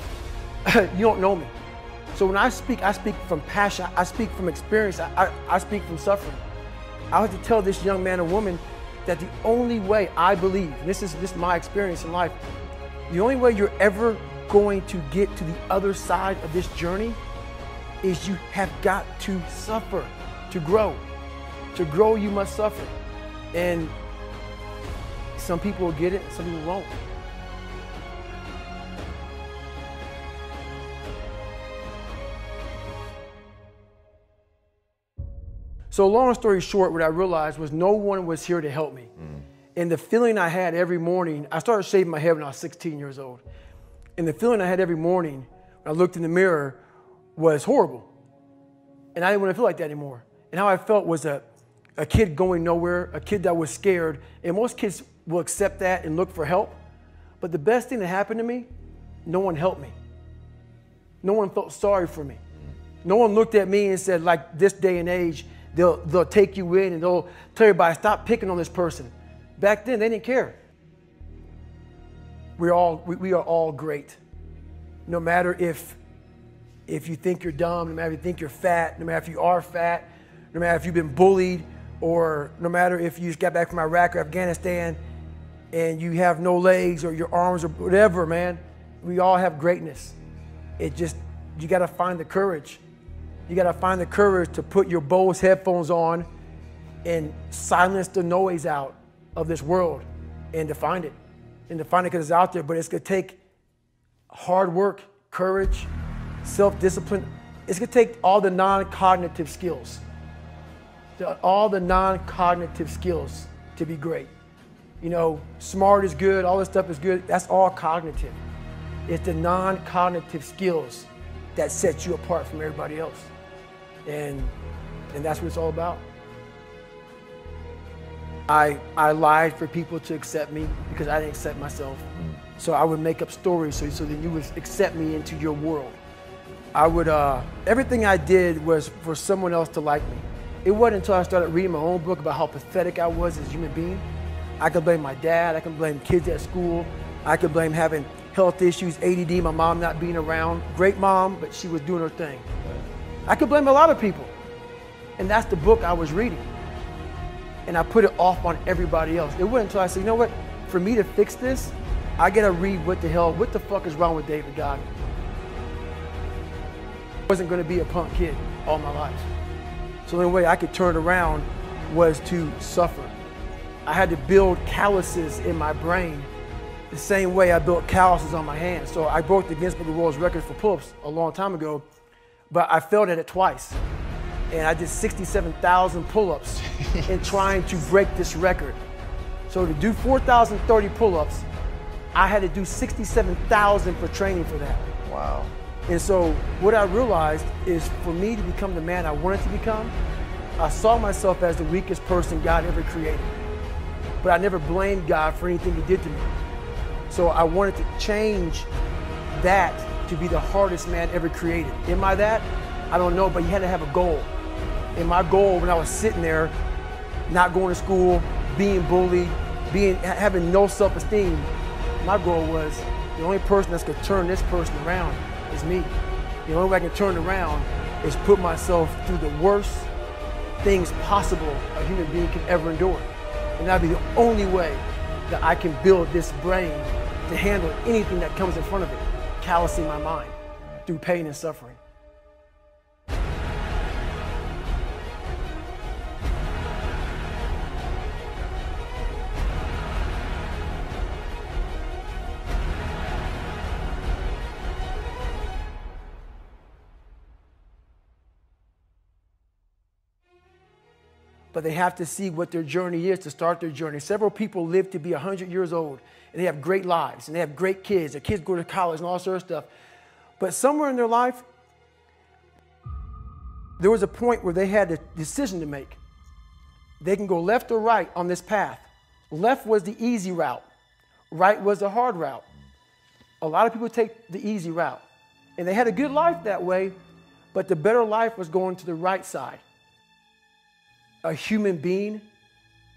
S4: You don't know me. So when I speak from passion, I speak from experience, I speak from suffering. I have to tell this young man or woman that the only way I believe, and this is my experience in life, the only way you're ever going to get to the other side of this journey is you have got to suffer to grow. To grow, you must suffer. And some people will get it, some people won't. So long story short, what I realized was no one was here to help me. And the feeling I had every morning, I started shaving my head when I was 16 years old. And the feeling I had every morning when I looked in the mirror was horrible. And I didn't want to feel like that anymore. And how I felt was a kid going nowhere, a kid that was scared. And most kids will accept that and look for help. But the best thing that happened to me, no one helped me. No one felt sorry for me. No one looked at me and said, like this day and age, they'll take you in and they'll tell everybody, stop picking on this person. Back then, they didn't care. We are all great. No matter if you think you're dumb, no matter if you think you're fat, no matter if you are fat, no matter if you've been bullied, or no matter if you just got back from Iraq or Afghanistan and you have no legs or your arms or whatever, man, we all have greatness. It just, you gotta find the courage. You gotta find the courage to put your Bose headphones on and silence the noise out of this world and to find it. And to find it because it's out there, but it's gonna take hard work, courage, self-discipline. It's gonna take all the non-cognitive skills. All the non-cognitive skills to be great. You know, smart is good, all this stuff is good, that's all cognitive. It's the non-cognitive skills that set you apart from everybody else. And that's what it's all about. I lied for people to accept me because I didn't accept myself. So I would make up stories so that you would accept me into your world. I would, everything I did was for someone else to like me. It wasn't until I started reading my own book about how pathetic I was as a human being. I could blame my dad, I could blame kids at school, I could blame having health issues, ADD, my mom not being around. Great mom, but she was doing her thing. I could blame a lot of people. And that's the book I was reading. And I put it off on everybody else. It wasn't until I said, you know what, for me to fix this, I gotta read what the fuck is wrong with David Goggins? I wasn't gonna be a punk kid all my life. So the only way I could turn it around was to suffer. I had to build calluses in my brain the same way I built calluses on my hands. So I broke the Guinness Book of World Records for pull-ups a long time ago, but I failed at it twice. And I did 67,000 pull-ups in trying to break this record. So to do 4,030 pull-ups, I had to do 67,000 for training for that.
S5: Wow.
S4: And so what I realized is for me to become the man I wanted to become, I saw myself as the weakest person God ever created. But I never blamed God for anything he did to me. So I wanted to change that to be the hardest man ever created. Am I that? I don't know, but you had to have a goal. And my goal when I was sitting there, not going to school, being bullied, having no self-esteem, my goal was the only person that's gonna turn this person around is me. The only way I can turn it around is put myself through the worst things possible a human being can ever endure. And that'd be the only way that I can build this brain to handle anything that comes in front of it, callousing my mind through pain and suffering. But they have to see what their journey is to start their journey. Several people live to be 100 years old, and they have great lives, and they have great kids. Their kids go to college and all sorts of stuff. But somewhere in their life, there was a point where they had a decision to make. They can go left or right on this path. Left was the easy route. Right was the hard route. A lot of people take the easy route. And they had a good life that way, but the better life was going to the right side. A human being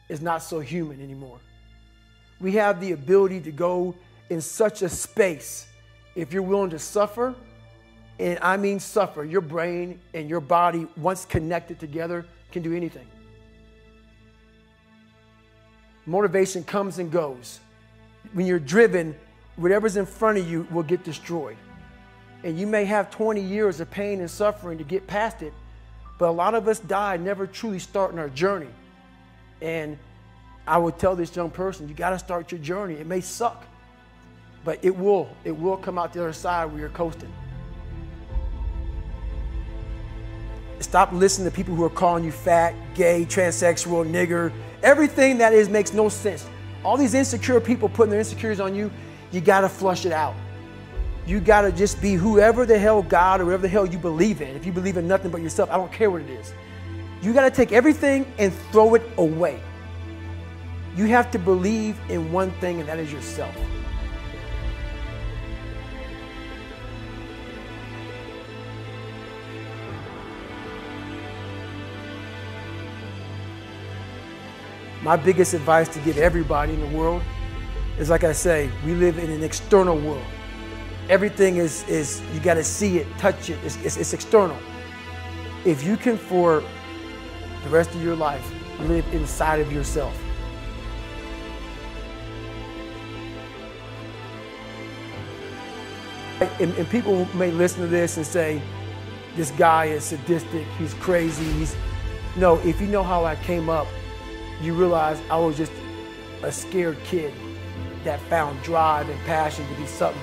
S4: is not so human anymore. We have the ability to go in such a space if you're willing to suffer, and I mean suffer. Your brain and your body, once connected together, can do anything. Motivation comes and goes. When you're driven, whatever's in front of you will get destroyed. And you may have 20 years of pain and suffering to get past it, but a lot of us die never truly starting our journey. And I would tell this young person, you gotta start your journey. It may suck, but it will come out the other side where you're coasting. Stop listening to people who are calling you fat, gay, transsexual, nigger. Everything that is makes no sense. All these insecure people putting their insecurities on you, you gotta flush it out. You gotta just be whoever the hell God or whatever the hell you believe in. If you believe in nothing but yourself, I don't care what it is. You gotta take everything and throw it away. You have to believe in one thing, and that is yourself. My biggest advice to give everybody in the world is, like I say, we live in an external world. Everything is you got to see it, touch it, it's external. If you can, for the rest of your life, live inside of yourself. And people may listen to this and say, this guy is sadistic, he's crazy, No, if you know how I came up, you realize I was just a scared kid that found drive and passion to be something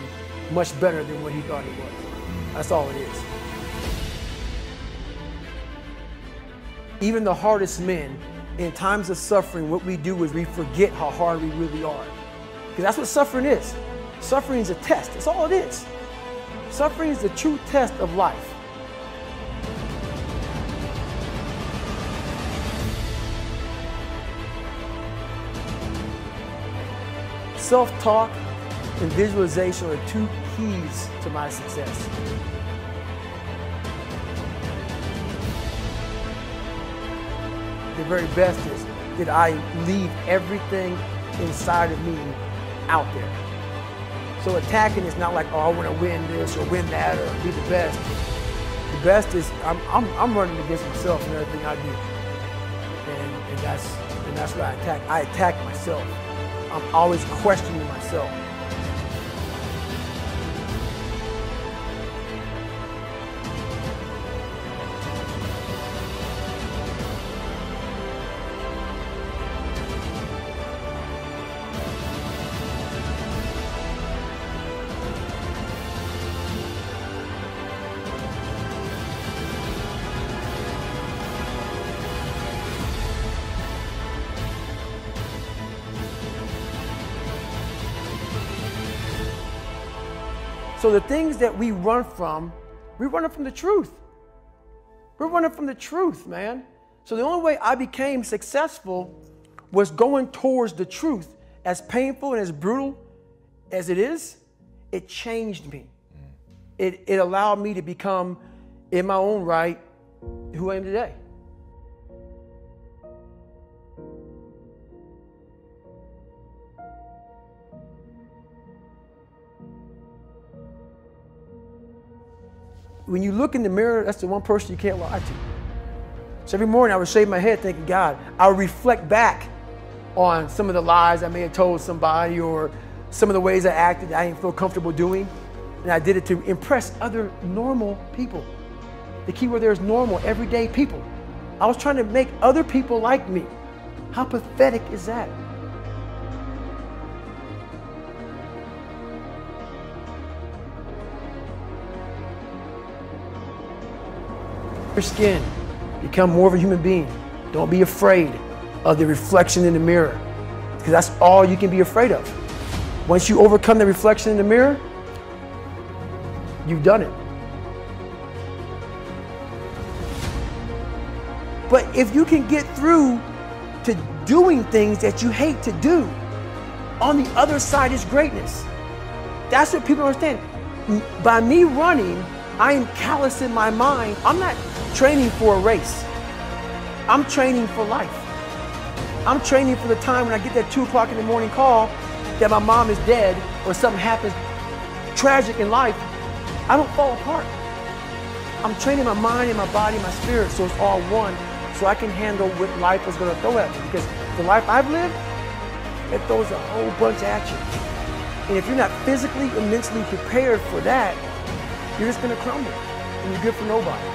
S4: much better than what he thought it was. That's all it is. Even the hardest men, in times of suffering, what we do is we forget how hard we really are. Because that's what suffering is. Suffering is a test. That's all it is. Suffering is the true test of life. Self-talk and visualization are two keys to my success. The very best is that I leave everything inside of me out there. So attacking is not like, oh, I want to win this or win that or be the best. The best is I'm running against myself in everything I do. And that's what I attack. I attack myself. I'm always questioning myself. So the things that we run from, we're running from the truth. We're running from the truth, man. So the only way I became successful was going towards the truth. As painful and as brutal as it is, it changed me. it allowed me to become, in my own right, who I am today. When you look in the mirror, that's the one person you can't lie to. So every morning I would shave my head thinking, God, I would reflect back on some of the lies I may have told somebody or some of the ways I acted I didn't feel comfortable doing. And I did it to impress other normal people. The key word there is normal, everyday people. I was trying to make other people like me. How pathetic is that? Your skin, become more of a human being. Don't be afraid of the reflection in the mirror, because that's all you can be afraid of. Once you overcome the reflection in the mirror, you've done it. But if you can get through to doing things that you hate to do, on the other side is greatness. That's what people understand. By me running, I am callous in my mind. I'm not training for a race. I'm training for life. I'm training for the time when I get that 2 o'clock in the morning call that my mom is dead or something happens tragic in life. I don't fall apart. I'm training my mind and my body and my spirit so it's all one, so I can handle what life is going to throw at me. Because the life I've lived, it throws a whole bunch at you. And if you're not physically and mentally prepared for that, you're just going to crumble and you're good for nobody.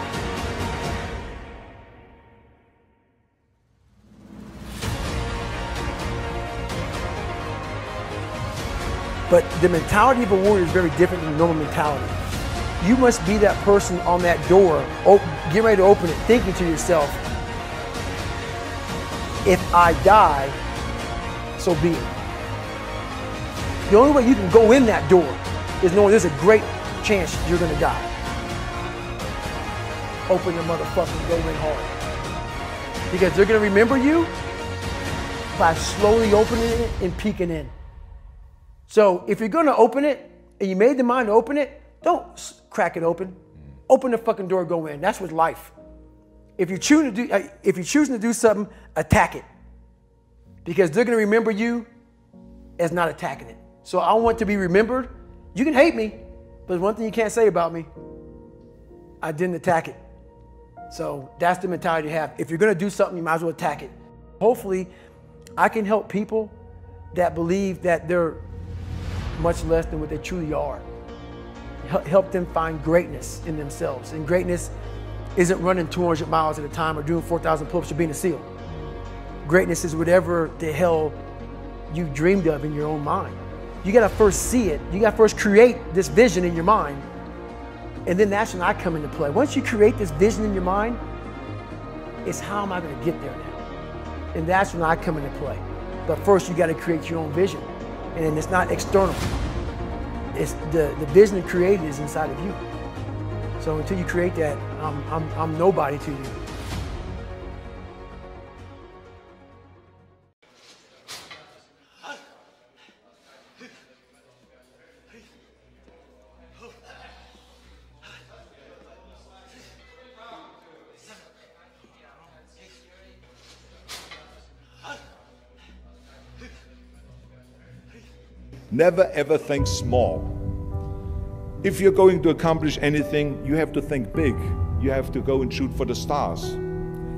S4: But the mentality of a warrior is very different than the normal mentality. You must be that person on that door, get ready to open it, thinking to yourself, if I die, so be it. The only way you can go in that door is knowing there's a great chance you're gonna die. Open the motherfucking go in hard. Because they're gonna remember you by slowly opening it and peeking in. So if you're gonna open it, and you made the mind to open it, don't crack it open. Open the fucking door, go in. That's with life. If you're choosing to do something, attack it. Because they're gonna remember you as not attacking it. So I want to be remembered. You can hate me, but there's one thing you can't say about me. I didn't attack it. So that's the mentality to have. If you're gonna do something, you might as well attack it. Hopefully, I can help people that believe that they're much less than what they truly are. Help them find greatness in themselves. And greatness isn't running 200 miles at a time or doing 4,000 pull-ups or being a SEAL. Greatness is whatever the hell you dreamed of in your own mind. You gotta first see it. You gotta first create this vision in your mind. And then that's when I come into play. Once you create this vision in your mind, it's how am I gonna get there now? And that's when I come into play. But first you gotta create your own vision. And it's not external. It's the vision created is inside of you. So until you create that, I'm nobody to you.
S6: Never ever think small. If you're going to accomplish anything, you have to think big. You have to go and shoot for the stars.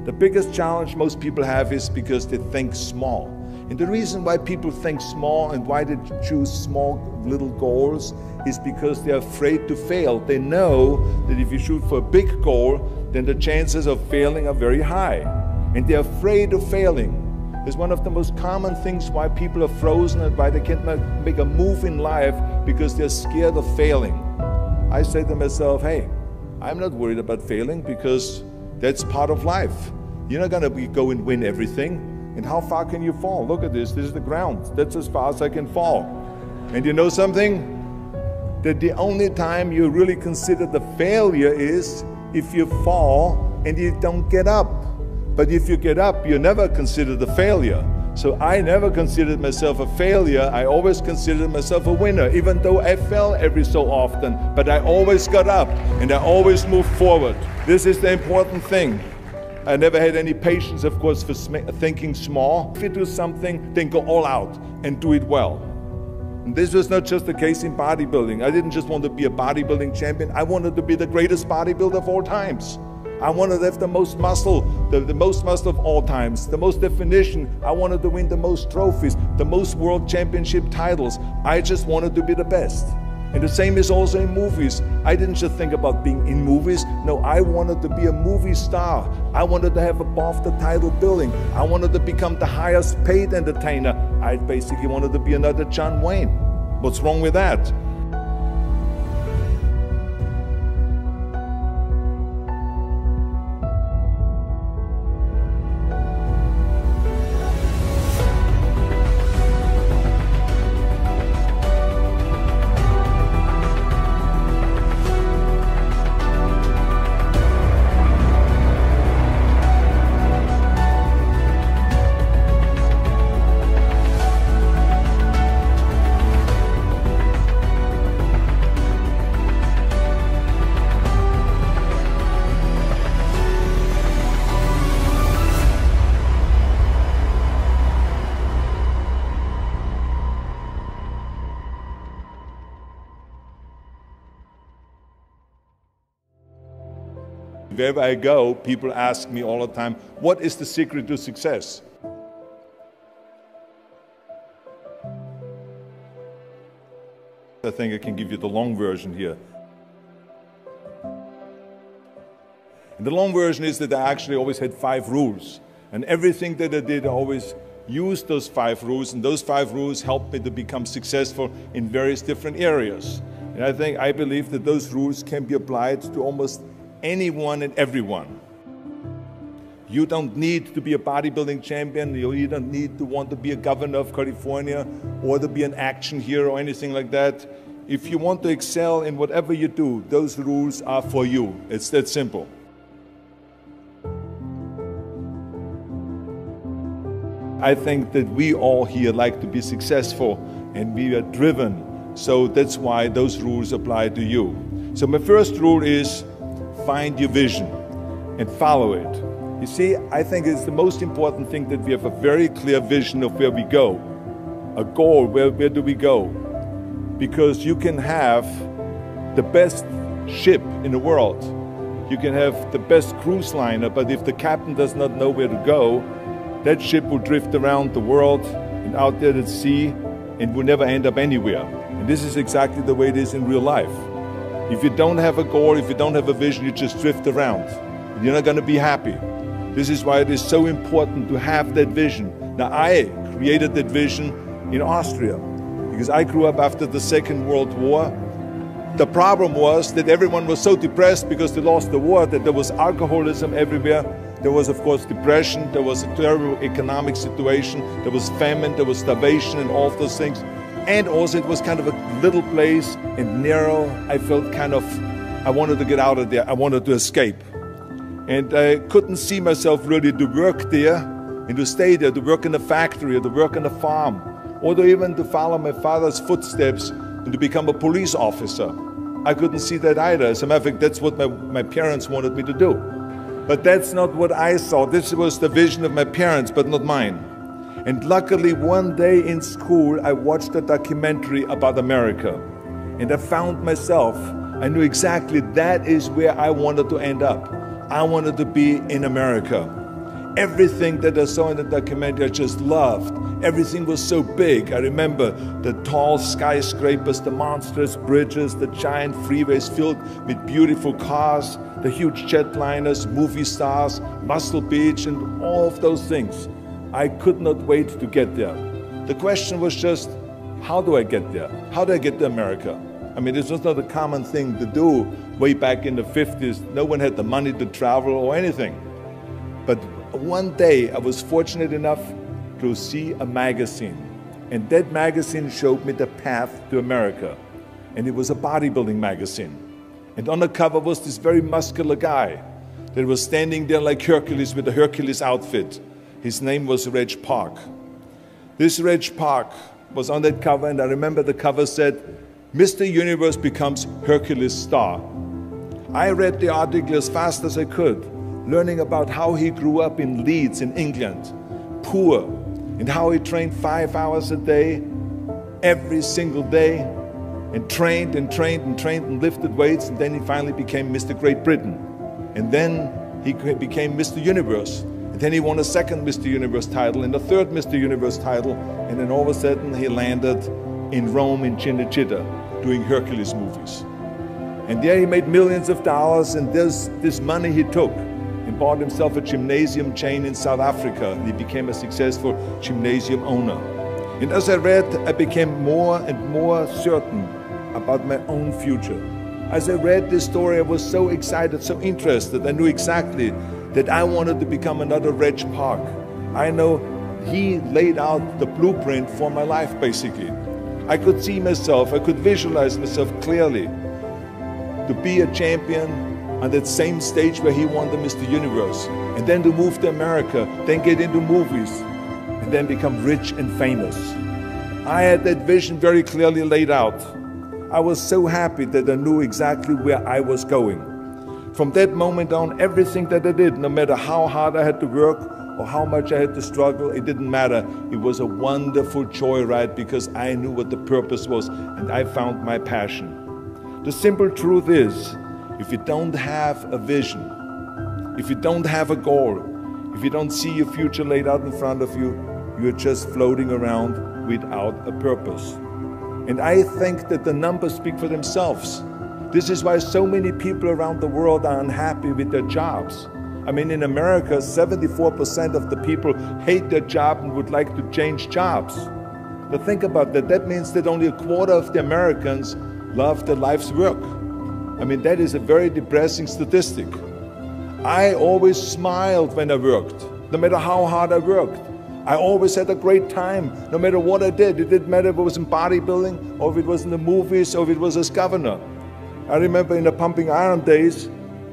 S6: The biggest challenge most people have is because they think small. And the reason why people think small and why they choose small little goals is because they're afraid to fail. They know that if you shoot for a big goal, then the chances of failing are very high. And they're afraid of failing. It's one of the most common things why people are frozen and why they can't make a move in life, because they're scared of failing. I say to myself, hey, I'm not worried about failing because that's part of life. You're not gonna go and win everything. And how far can you fall? Look at this is the ground. That's as far as I can fall. And you know something? That the only time you really consider the failure is if you fall and you don't get up. But if you get up, you never consider the failure. So I never considered myself a failure. I always considered myself a winner, even though I fell every so often. But I always got up and I always moved forward. This is the important thing. I never had any patience, of course, for thinking small. If you do something, then go all out and do it well. And this was not just the case in bodybuilding. I didn't just want to be a bodybuilding champion. I wanted to be the greatest bodybuilder of all times. I wanted to have the most muscle, the most muscle of all times, the most definition. I wanted to win the most trophies, the most world championship titles. I just wanted to be the best. And the same is also in movies. I didn't just think about being in movies. No, I wanted to be a movie star. I wanted to have above the title billing. I wanted to become the highest paid entertainer. I basically wanted to be another John Wayne. What's wrong with that? Wherever I go, people ask me all the time, what is the secret to success? I think I can give you the long version here. And the long version is that I actually always had 5 rules. And everything that I did, I always used those 5 rules, and those 5 rules helped me to become successful in various different areas. And I believe that those rules can be applied to almost anyone and everyone. You don't need to be a bodybuilding champion, you don't need to want to be a governor of California or to be an action hero or anything like that. If you want to excel in whatever you do, those rules are for you. It's that simple. I think that we all here like to be successful and we are driven, so that's why those rules apply to you. So my first rule is find your vision and follow it. You see, I think it's the most important thing that we have a very clear vision of where we go. A goal, where do we go? Because you can have the best ship in the world. You can have the best cruise liner, but if the captain does not know where to go, that ship will drift around the world and out there at sea and will never end up anywhere. And this is exactly the way it is in real life. If you don't have a goal, if you don't have a vision, you just drift around. You're not going to be happy. This is why it is so important to have that vision. Now, I created that vision in Austria because I grew up after the Second World War. The problem was that everyone was so depressed because they lost the war that there was alcoholism everywhere. There was, of course, depression. There was a terrible economic situation. There was famine. There was starvation and all of those things. And also it was kind of a little place and narrow. I felt I wanted to get out of there. I wanted to escape. And I couldn't see myself really to work there and to stay there, to work in a factory or to work on a farm, or to even to follow my father's footsteps and to become a police officer. I couldn't see that either. As a matter of fact, that's what my parents wanted me to do. But that's not what I saw. This was the vision of my parents, but not mine. And luckily, one day in school, I watched a documentary about America. And I found myself, I knew exactly that is where I wanted to end up. I wanted to be in America. Everything that I saw in the documentary, I just loved. Everything was so big. I remember the tall skyscrapers, the monstrous bridges, the giant freeways filled with beautiful cars, the huge jetliners, movie stars, Muscle Beach, and all of those things. I could not wait to get there. The question was just, how do I get there? How do I get to America? I mean, this was not a common thing to do way back in the 50s. No one had the money to travel or anything. But one day I was fortunate enough to see a magazine. And that magazine showed me the path to America. And it was a bodybuilding magazine. And on the cover was this very muscular guy that was standing there like Hercules with a Hercules outfit. His name was Reg Park. This Reg Park was on that cover, and I remember the cover said, Mr. Universe becomes Hercules' star. I read the article as fast as I could, learning about how he grew up in Leeds in England, poor, and how he trained 5 hours a day, every single day, and trained and trained and trained and lifted weights, and then he finally became Mr. Great Britain. And then he became Mr. Universe. And then he won a second Mr. Universe title and a third Mr. Universe title, and then all of a sudden he landed in Rome in Cinecittà doing Hercules movies. And there he made millions of dollars, and this money he took and bought himself a gymnasium chain in South Africa, and he became a successful gymnasium owner. And as I read, I became more and more certain about my own future. As I read this story, I was so excited, so interested. I knew exactly that I wanted to become another Reg Park. I know he laid out the blueprint for my life, basically. I could see myself, I could visualize myself clearly to be a champion on that same stage where he won the Mr. Universe, and then to move to America, then get into movies, and then become rich and famous. I had that vision very clearly laid out. I was so happy that I knew exactly where I was going. From that moment on, everything that I did, no matter how hard I had to work or how much I had to struggle, it didn't matter. It was a wonderful joyride because I knew what the purpose was and I found my passion. The simple truth is, if you don't have a vision, if you don't have a goal, if you don't see your future laid out in front of you, you're just floating around without a purpose. And I think that the numbers speak for themselves. This is why so many people around the world are unhappy with their jobs. I mean, in America, 74% of the people hate their job and would like to change jobs. But think about that. That means that only a quarter of the Americans love their life's work. I mean, that is a very depressing statistic. I always smiled when I worked, no matter how hard I worked. I always had a great time, no matter what I did. It didn't matter if it was in bodybuilding, or if it was in the movies, or if it was as governor. I remember in the pumping iron days,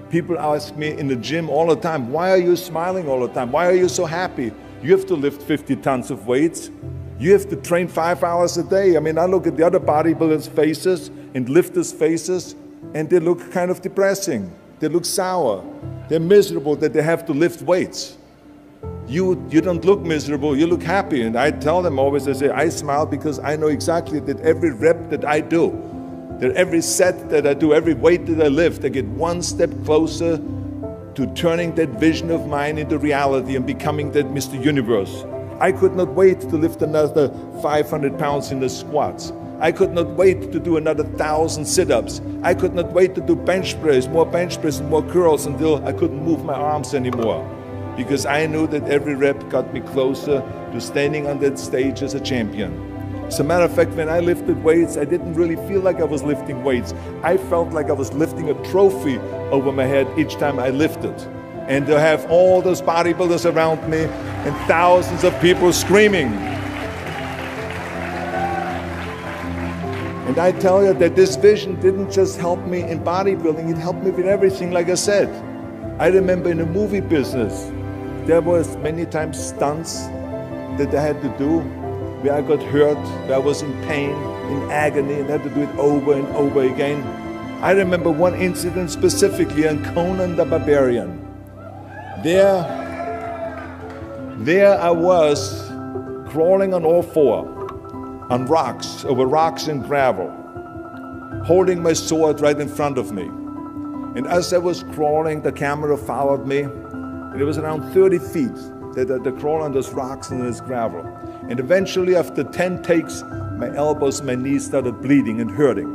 S6: people ask me in the gym all the time, why are you smiling all the time? Why are you so happy? You have to lift 50 tons of weights. You have to train 5 hours a day. I mean, I look at the other bodybuilders' faces and lifters' faces, and they look kind of depressing. They look sour. They're miserable that they have to lift weights. You don't look miserable, you look happy. And I tell them always, I say, I smile because I know exactly that every rep that I do, that every set that I do, every weight that I lift, I get one step closer to turning that vision of mine into reality and becoming that Mr. Universe. I could not wait to lift another 500 pounds in the squats. I could not wait to do another 1,000 sit-ups. I could not wait to do bench press, more bench press and more curls until I couldn't move my arms anymore. Because I knew that every rep got me closer to standing on that stage as a champion. As a matter of fact, when I lifted weights, I didn't really feel like I was lifting weights. I felt like I was lifting a trophy over my head each time I lifted. And to have all those bodybuilders around me and thousands of people screaming. And I tell you that this vision didn't just help me in bodybuilding, it helped me with everything, like I said. I remember in the movie business, there was many times stunts that I had to do where I got hurt, where I was in pain, in agony, and had to do it over and over again. I remember one incident specifically on Conan the Barbarian. There I was crawling on all four, on rocks, over rocks and gravel, holding my sword right in front of me. And as I was crawling, the camera followed me, and it was around 30 feet that I crawled on those rocks and this gravel. And eventually, after 10 takes, my elbows, my knees started bleeding and hurting.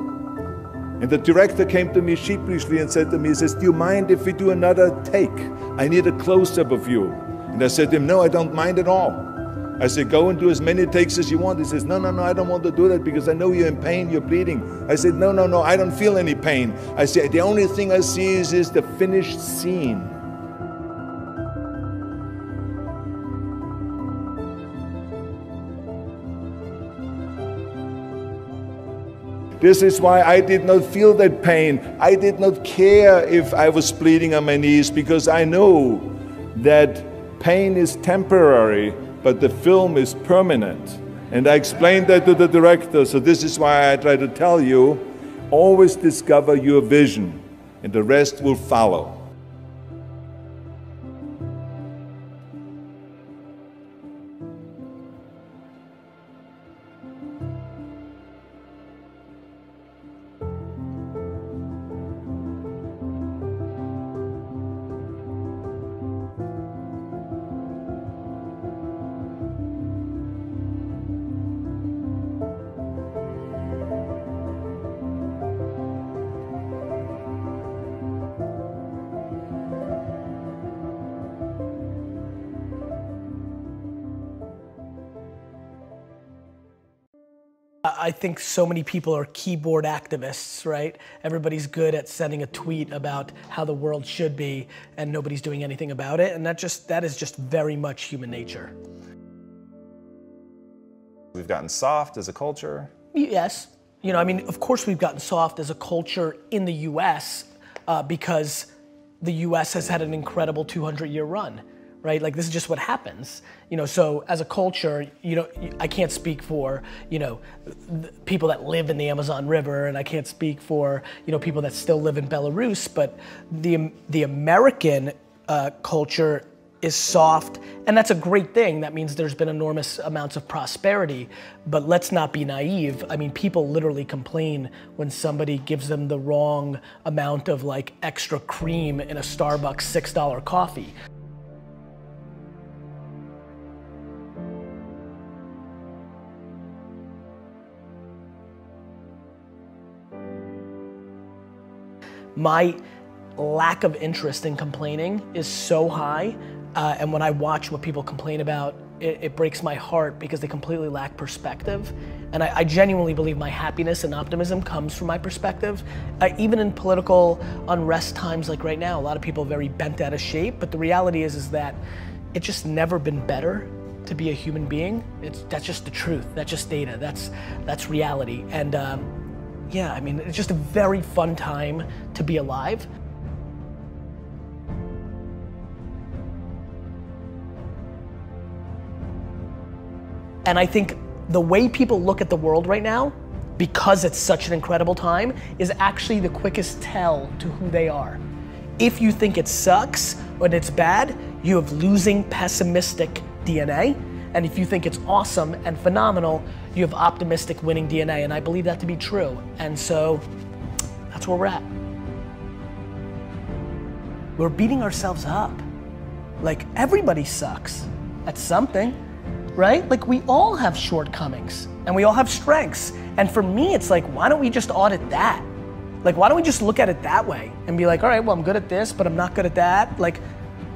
S6: And the director came to me sheepishly and said to me, he says, do you mind if we do another take? I need a close-up of you. And I said to him, no, I don't mind at all. I said, go and do as many takes as you want. He says, no, I don't want to do that because I know you're in pain, you're bleeding. I said, no, I don't feel any pain. I said, the only thing I see is the finished scene. This is why I did not feel that pain. I did not care if I was bleeding on my knees because I know that pain is temporary but the film is permanent. And I explained that to the director, so this is why I try to tell you, always discover your vision, and the rest will follow.
S7: I think so many people are keyboard activists, right? Everybody's good at sending a tweet about how the world should be and nobody's doing anything about it, and that is just very much human nature.
S5: We've gotten soft as a culture.
S7: Yes. You know, I mean, of course we've gotten soft as a culture in the US because the US has had an incredible 200-year run. Right? Like, this is just what happens. You know, so as a culture, you know, I can't speak for, you know, people that live in the Amazon River, and I can't speak for, you know, people that still live in Belarus, but the American culture is soft, and that's a great thing. That means there's been enormous amounts of prosperity, but let's not be naive. I mean, people literally complain when somebody gives them the wrong amount of like extra cream in a Starbucks $6 coffee. My lack of interest in complaining is so high, and when I watch what people complain about, it breaks my heart because they completely lack perspective. And I genuinely believe my happiness and optimism comes from my perspective. Even in political unrest times like right now, a lot of people are very bent out of shape, but the reality is that it's just never been better to be a human being. That's just the truth, that's just data, that's reality. And yeah, I mean, it's just a very fun time to be alive. And I think the way people look at the world right now, because it's such an incredible time, is actually the quickest tell to who they are. If you think it sucks or it's bad, you have losing pessimistic DNA. And if you think it's awesome and phenomenal, you have optimistic winning DNA, and I believe that to be true. And so, that's where we're at. We're beating ourselves up. Like, everybody sucks at something, right? Like, we all have shortcomings, and we all have strengths. And for me, it's like, why don't we just audit that? Like, why don't we just look at it that way and be like, all right, well, I'm good at this, but I'm not good at that. Like,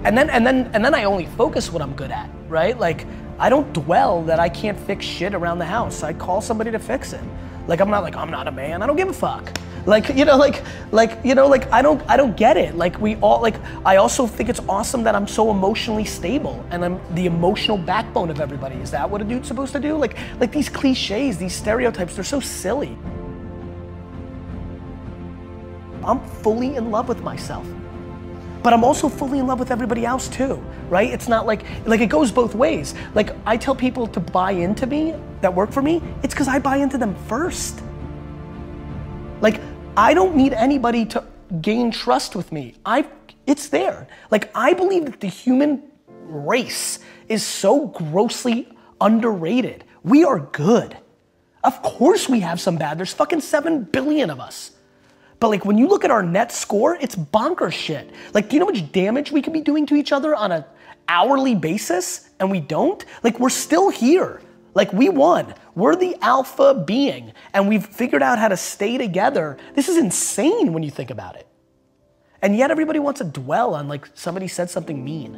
S7: and then I only focus what I'm good at, right? Like, I don't dwell that I can't fix shit around the house. I call somebody to fix it. Like, I'm not like, I'm not a man, I don't give a fuck. Like, you know, I don't get it. Like, we all, like, I also think it's awesome that I'm so emotionally stable and I'm the emotional backbone of everybody. Is that what a dude's supposed to do? Like these cliches, these stereotypes, they're so silly. I'm fully in love with myself. But I'm also fully in love with everybody else too, right? It's not like it goes both ways. Like, I tell people to buy into me, that work for me, it's because I buy into them first. Like, I don't need anybody to gain trust with me. It's there. Like, I believe that the human race is so grossly underrated. We are good. Of course we have some bad, there's fucking 7 billion of us. But like, when you look at our net score, it's bonkers shit. Like, do you know how much damage we could be doing to each other on an hourly basis and we don't? Like, we're still here. Like, we won. We're the alpha being and we've figured out how to stay together. This is insane when you think about it. And yet everybody wants to dwell on like somebody said something mean.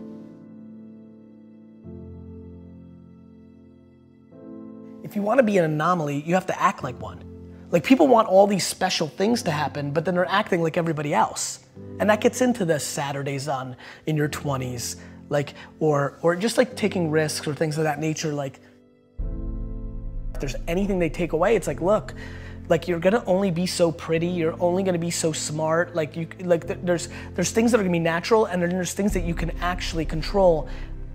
S7: If you want to be an anomaly, you have to act like one. Like, people want all these special things to happen, but then they're acting like everybody else. And that gets into the Saturdays in your 20s, like, or just like taking risks or things of that nature. Like, if there's anything they take away, it's like, look, like, you're gonna only be so pretty, you're only gonna be so smart, there's things that are gonna be natural, and then there's things that you can actually control.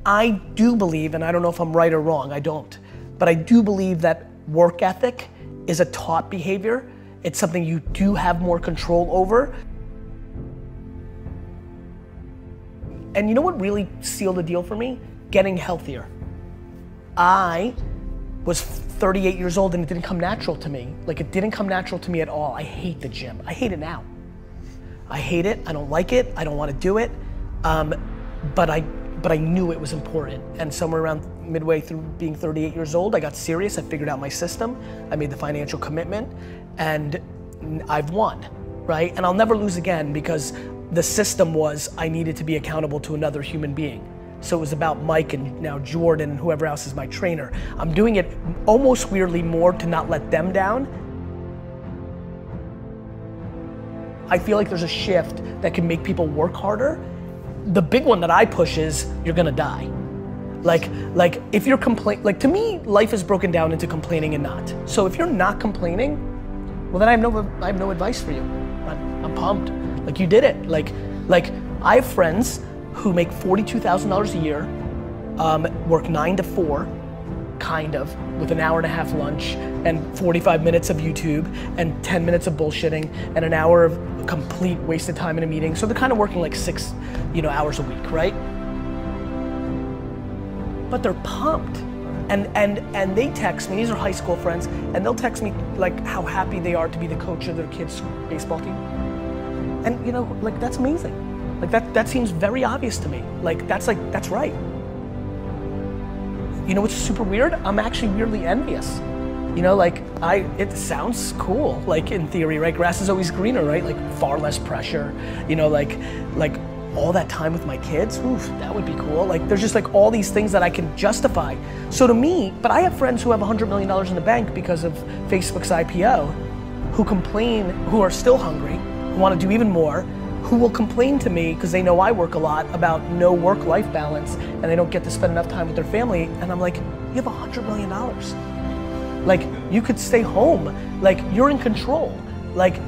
S7: I do believe, and I don't know if I'm right or wrong, I don't, but I do believe that work ethic is a taught behavior. It's something you do have more control over. And you know what really sealed the deal for me? Getting healthier. I was 38 years old and it didn't come natural to me. Like, it didn't come natural to me at all. I hate the gym. I hate it now. I hate it, I don't like it, I don't want to do it. But I knew it was important. And somewhere around midway through being 38 years old, I got serious, I figured out my system, I made the financial commitment, and I've won, right? And I'll never lose again because the system was I needed to be accountable to another human being. So it was about Mike and now Jordan and whoever else is my trainer. I'm doing it almost weirdly more to not let them down. I feel like there's a shift that can make people work harder. The big one that I push is you're gonna die. Like if you're to me, life is broken down into complaining and not. So if you're not complaining, well then I have no advice for you. I'm pumped. Like, you did it. Like I have friends who make $42,000 a year, work 9 to 4, kind of, with an hour and a half lunch and 45 minutes of YouTube and 10 minutes of bullshitting and an hour of complete wasted time in a meeting. So they're kind of working like 6, hours a week, right? But they're pumped. And they text me, these are high school friends, and they'll text me like how happy they are to be the coach of their kids' baseball team. And that's amazing. Like that seems very obvious to me. That's right. You know what's super weird? I'm actually weirdly envious. It sounds cool, like in theory, right? Grass is always greener, right? Like far less pressure, like all that time with my kids, oof, that would be cool. Like there's just like all these things that I can justify. So to me, but I have friends who have $100 million in the bank because of Facebook's IPO, who complain, who are still hungry, who want to do even more, who will complain to me because they know I work a lot about no work-life balance and they don't get to spend enough time with their family. And I'm like, you have $100 million. Like, you could stay home. Like, you're in control. Like,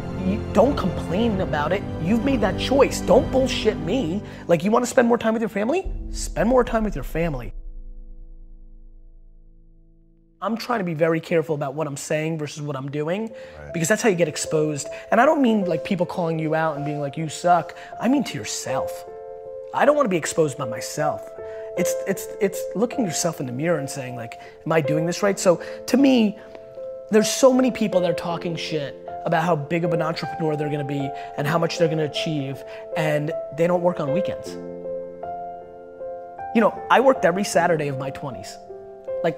S7: don't complain about it. You've made that choice. Don't bullshit me. Like, you want to spend more time with your family? Spend more time with your family. I'm trying to be very careful about what I'm saying versus what I'm doing, because that's how you get exposed. And I don't mean like people calling you out and being like, you suck. I mean to yourself. I don't want to be exposed by myself. It's looking yourself in the mirror and saying like, am I doing this right? So to me, there's so many people that are talking shit about how big of an entrepreneur they're gonna be and how much they're gonna achieve, and they don't work on weekends. I worked every Saturday of my 20s.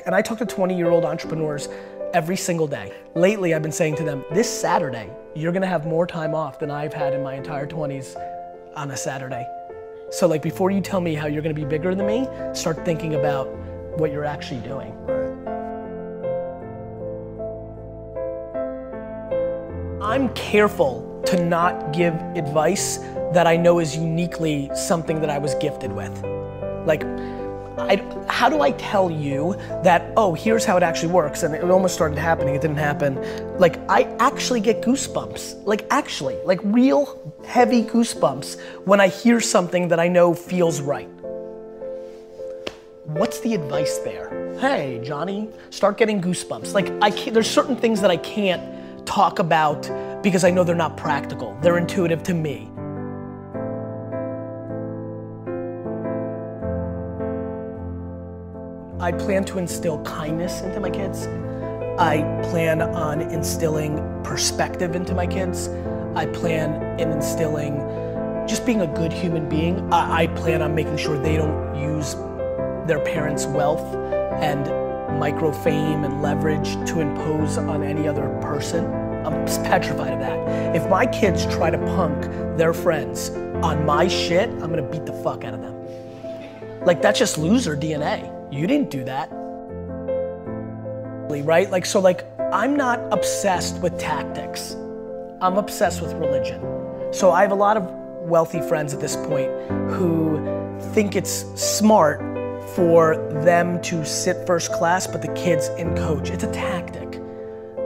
S7: And I talk to 20-year-old entrepreneurs every single day. Lately, I've been saying to them, this Saturday, you're gonna have more time off than I've had in my entire 20s on a Saturday. So before you tell me how you're gonna be bigger than me, start thinking about what you're actually doing. I'm careful to not give advice that I know is uniquely something that I was gifted with. How do I tell you that, oh, here's how it actually works, and it almost started happening, it didn't happen. I actually get goosebumps, real heavy goosebumps when I hear something that I know feels right. What's the advice there? Hey, Johnny, start getting goosebumps. There's certain things that I can't talk about because I know they're not practical. They're intuitive to me. I plan to instill kindness into my kids. I plan on instilling perspective into my kids. I plan on instilling just being a good human being. I plan on making sure they don't use their parents' wealth and micro fame and leverage to impose on any other person. I'm petrified of that. If my kids try to punk their friends on my shit, I'm gonna beat the fuck out of them. That's just loser DNA. You didn't do that, right? I'm not obsessed with tactics. I'm obsessed with religion. So I have a lot of wealthy friends at this point who think it's smart for them to sit first class, but the kids in coach. It's a tactic.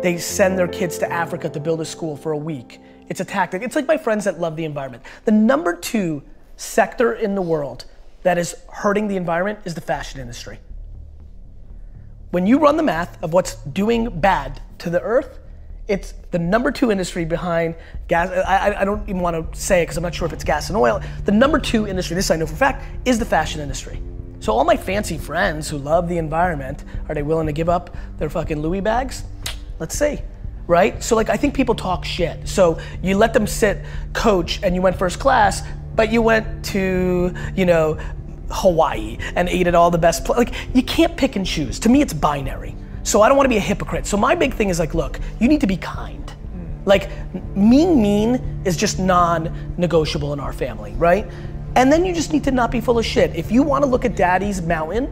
S7: They send their kids to Africa to build a school for a week. It's a tactic. It's like my friends that love the environment. The #2 sector in the world that is hurting the environment is the fashion industry. When you run the math of what's doing bad to the earth, it's the number 2 industry behind gas. I don't even want to say it because I'm not sure if it's gas and oil. The number 2 industry, this I know for a fact, is the fashion industry. So all my fancy friends who love the environment, are they willing to give up their fucking Louis bags? Let's see, right? So like I think people talk shit. So you let them sit coach and you went first class, but you went to, you know, Hawaii and ate at all the best like you can't pick and choose. To me it's binary. So I don't want to be a hypocrite. So my big thing is like, look, you need to be kind. Like mean is just non-negotiable in our family, right? And then you just need to not be full of shit. If you want to look at daddy's mountain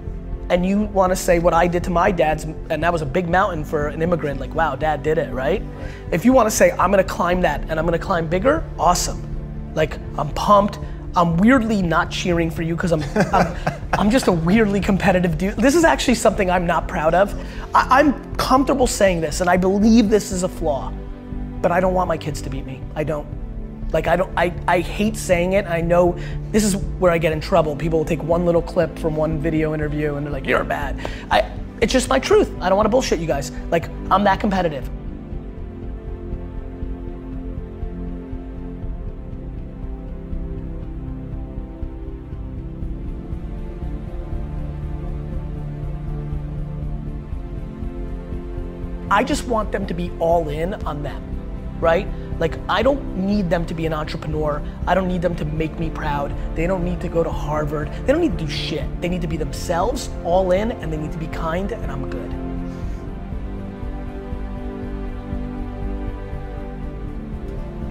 S7: and you want to say what I did to my dad's, and that was a big mountain for an immigrant, like wow, dad did it, right? If you want to say I'm gonna climb that and I'm gonna climb bigger, awesome. Like I'm pumped. I'm weirdly not cheering for you because I'm just a weirdly competitive dude. This is actually something I'm not proud of. I'm comfortable saying this and I believe this is a flaw, but I don't want my kids to beat me. I don't. Like I hate saying it. I know this is where I get in trouble. People will take one little clip from one video interview and they're like, you're bad. It's just my truth. I don't want to bullshit you guys. Like I'm that competitive. I just want them to be all in on them, right? Like I don't need them to be an entrepreneur. I don't need them to make me proud. They don't need to go to Harvard. They don't need to do shit. They need to be themselves, all in, and they need to be kind, and I'm good.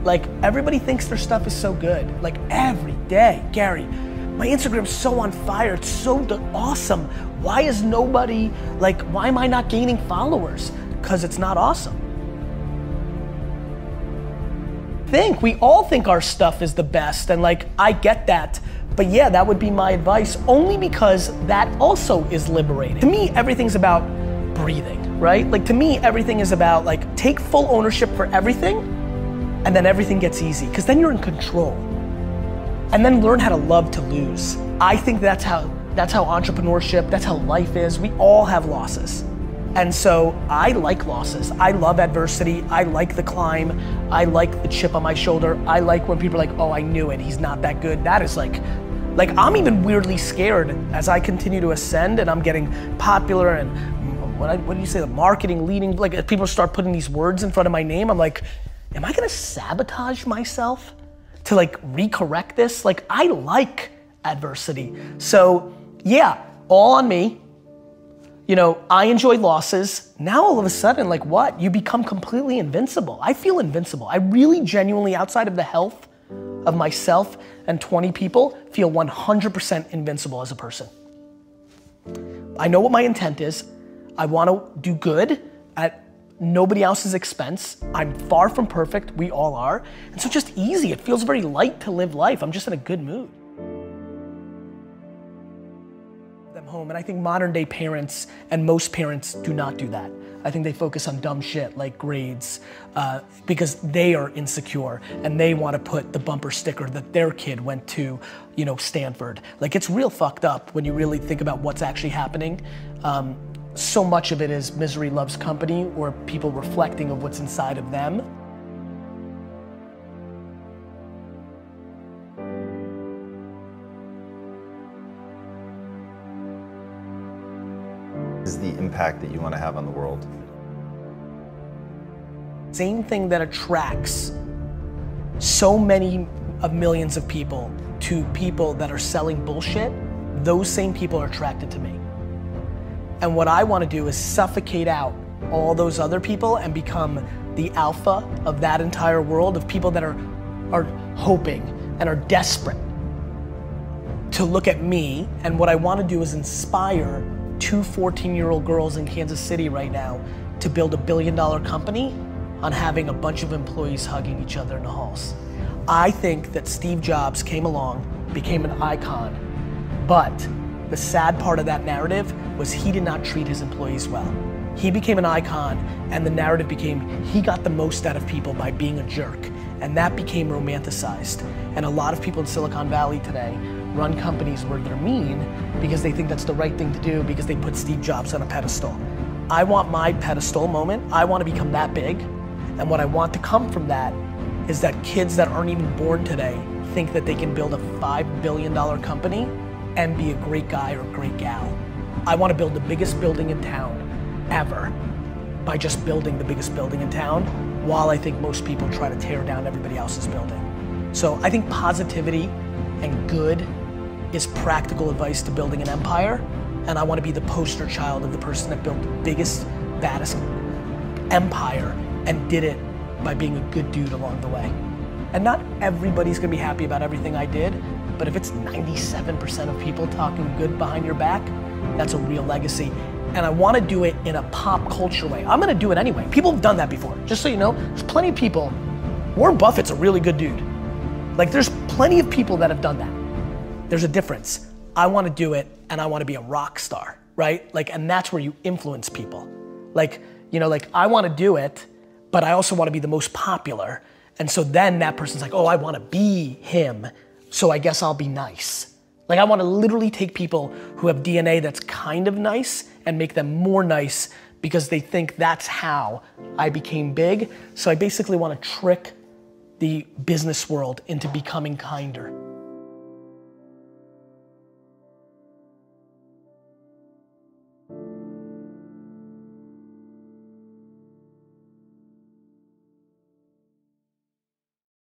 S7: Like everybody thinks their stuff is so good. Like every day, Gary, my Instagram's so on fire, it's so awesome. Why is nobody, like, why am I not gaining followers? Because it's not awesome. We all think our stuff is the best, and like, I get that. But yeah, that would be my advice, only because that also is liberating. To me, everything's about breathing, right? Like to me, everything is about like, take full ownership for everything, and then everything gets easy, because then you're in control. And then learn how to love to lose. I think that's how entrepreneurship, that's how life is. We all have losses. And so I like losses. I love adversity. I like the climb. I like the chip on my shoulder. I like when people are like, oh, I knew it, he's not that good. That is like I'm even weirdly scared as I continue to ascend and I'm getting popular and what do you say, the marketing leading, like if people start putting these words in front of my name, I'm like, am I gonna sabotage myself to like recorrect this? Like I like adversity. So yeah, all on me. You know, I enjoy losses. Now all of a sudden, like what? You become completely invincible. I feel invincible. I really genuinely, outside of the health of myself and 20 people, feel 100% invincible as a person. I know what my intent is. I want to do good at nobody else's expense. I'm far from perfect, we all are. And so just easy, it feels very light to live life. I'm just in a good mood. Home. And I think modern day parents and most parents do not do that. I think they focus on dumb shit like grades because they are insecure and they want to put the bumper sticker that their kid went to, you know, Stanford. Like it's real fucked up when you really think about what's actually happening. So much of it is misery loves company or people reflecting of what's inside of them.
S5: Is the impact that you want to have on the world?
S7: Same thing that attracts so many of millions of people to people that are selling bullshit, those same people are attracted to me. And what I want to do is suffocate out all those other people and become the alpha of that entire world of people that are hoping and are desperate to look at me. And what I want to do is inspire 2 14-year-old girls in Kansas City right now to build $1 billion company on having a bunch of employees hugging each other in the halls. I think that Steve Jobs came along, became an icon, but the sad part of that narrative was he did not treat his employees well. He became an icon and the narrative became he got the most out of people by being a jerk, and that became romanticized. And a lot of people in Silicon Valley today run companies where they're mean because they think that's the right thing to do because they put Steve Jobs on a pedestal. I want my pedestal moment. I want to become that big. And what I want to come from that is that kids that aren't even born today think that they can build a $5 billion company and be a great guy or great gal. I want to build the biggest building in town ever by just building the biggest building in town, while I think most people try to tear down everybody else's building. So I think positivity and good is practical advice to building an empire, and I want to be the poster child of the person that built the biggest, baddest empire and did it by being a good dude along the way. And not everybody's gonna be happy about everything I did, but if it's 97% of people talking good behind your back, that's a real legacy. And I want to do it in a pop culture way. I'm gonna do it anyway. People have done that before. Just so you know, there's plenty of people. Warren Buffett's a really good dude. Like, there's plenty of people that have done that. There's a difference. I want to do it, and I want to be a rock star, right? Like, and that's where you influence people. Like, you know, like, I want to do it, but I also want to be the most popular. And so then that person's like, oh, I want to be him, so I guess I'll be nice. Like, I want to literally take people who have DNA that's kind of nice and make them more nice because they think that's how I became big. So I basically want to trick the business world into becoming kinder.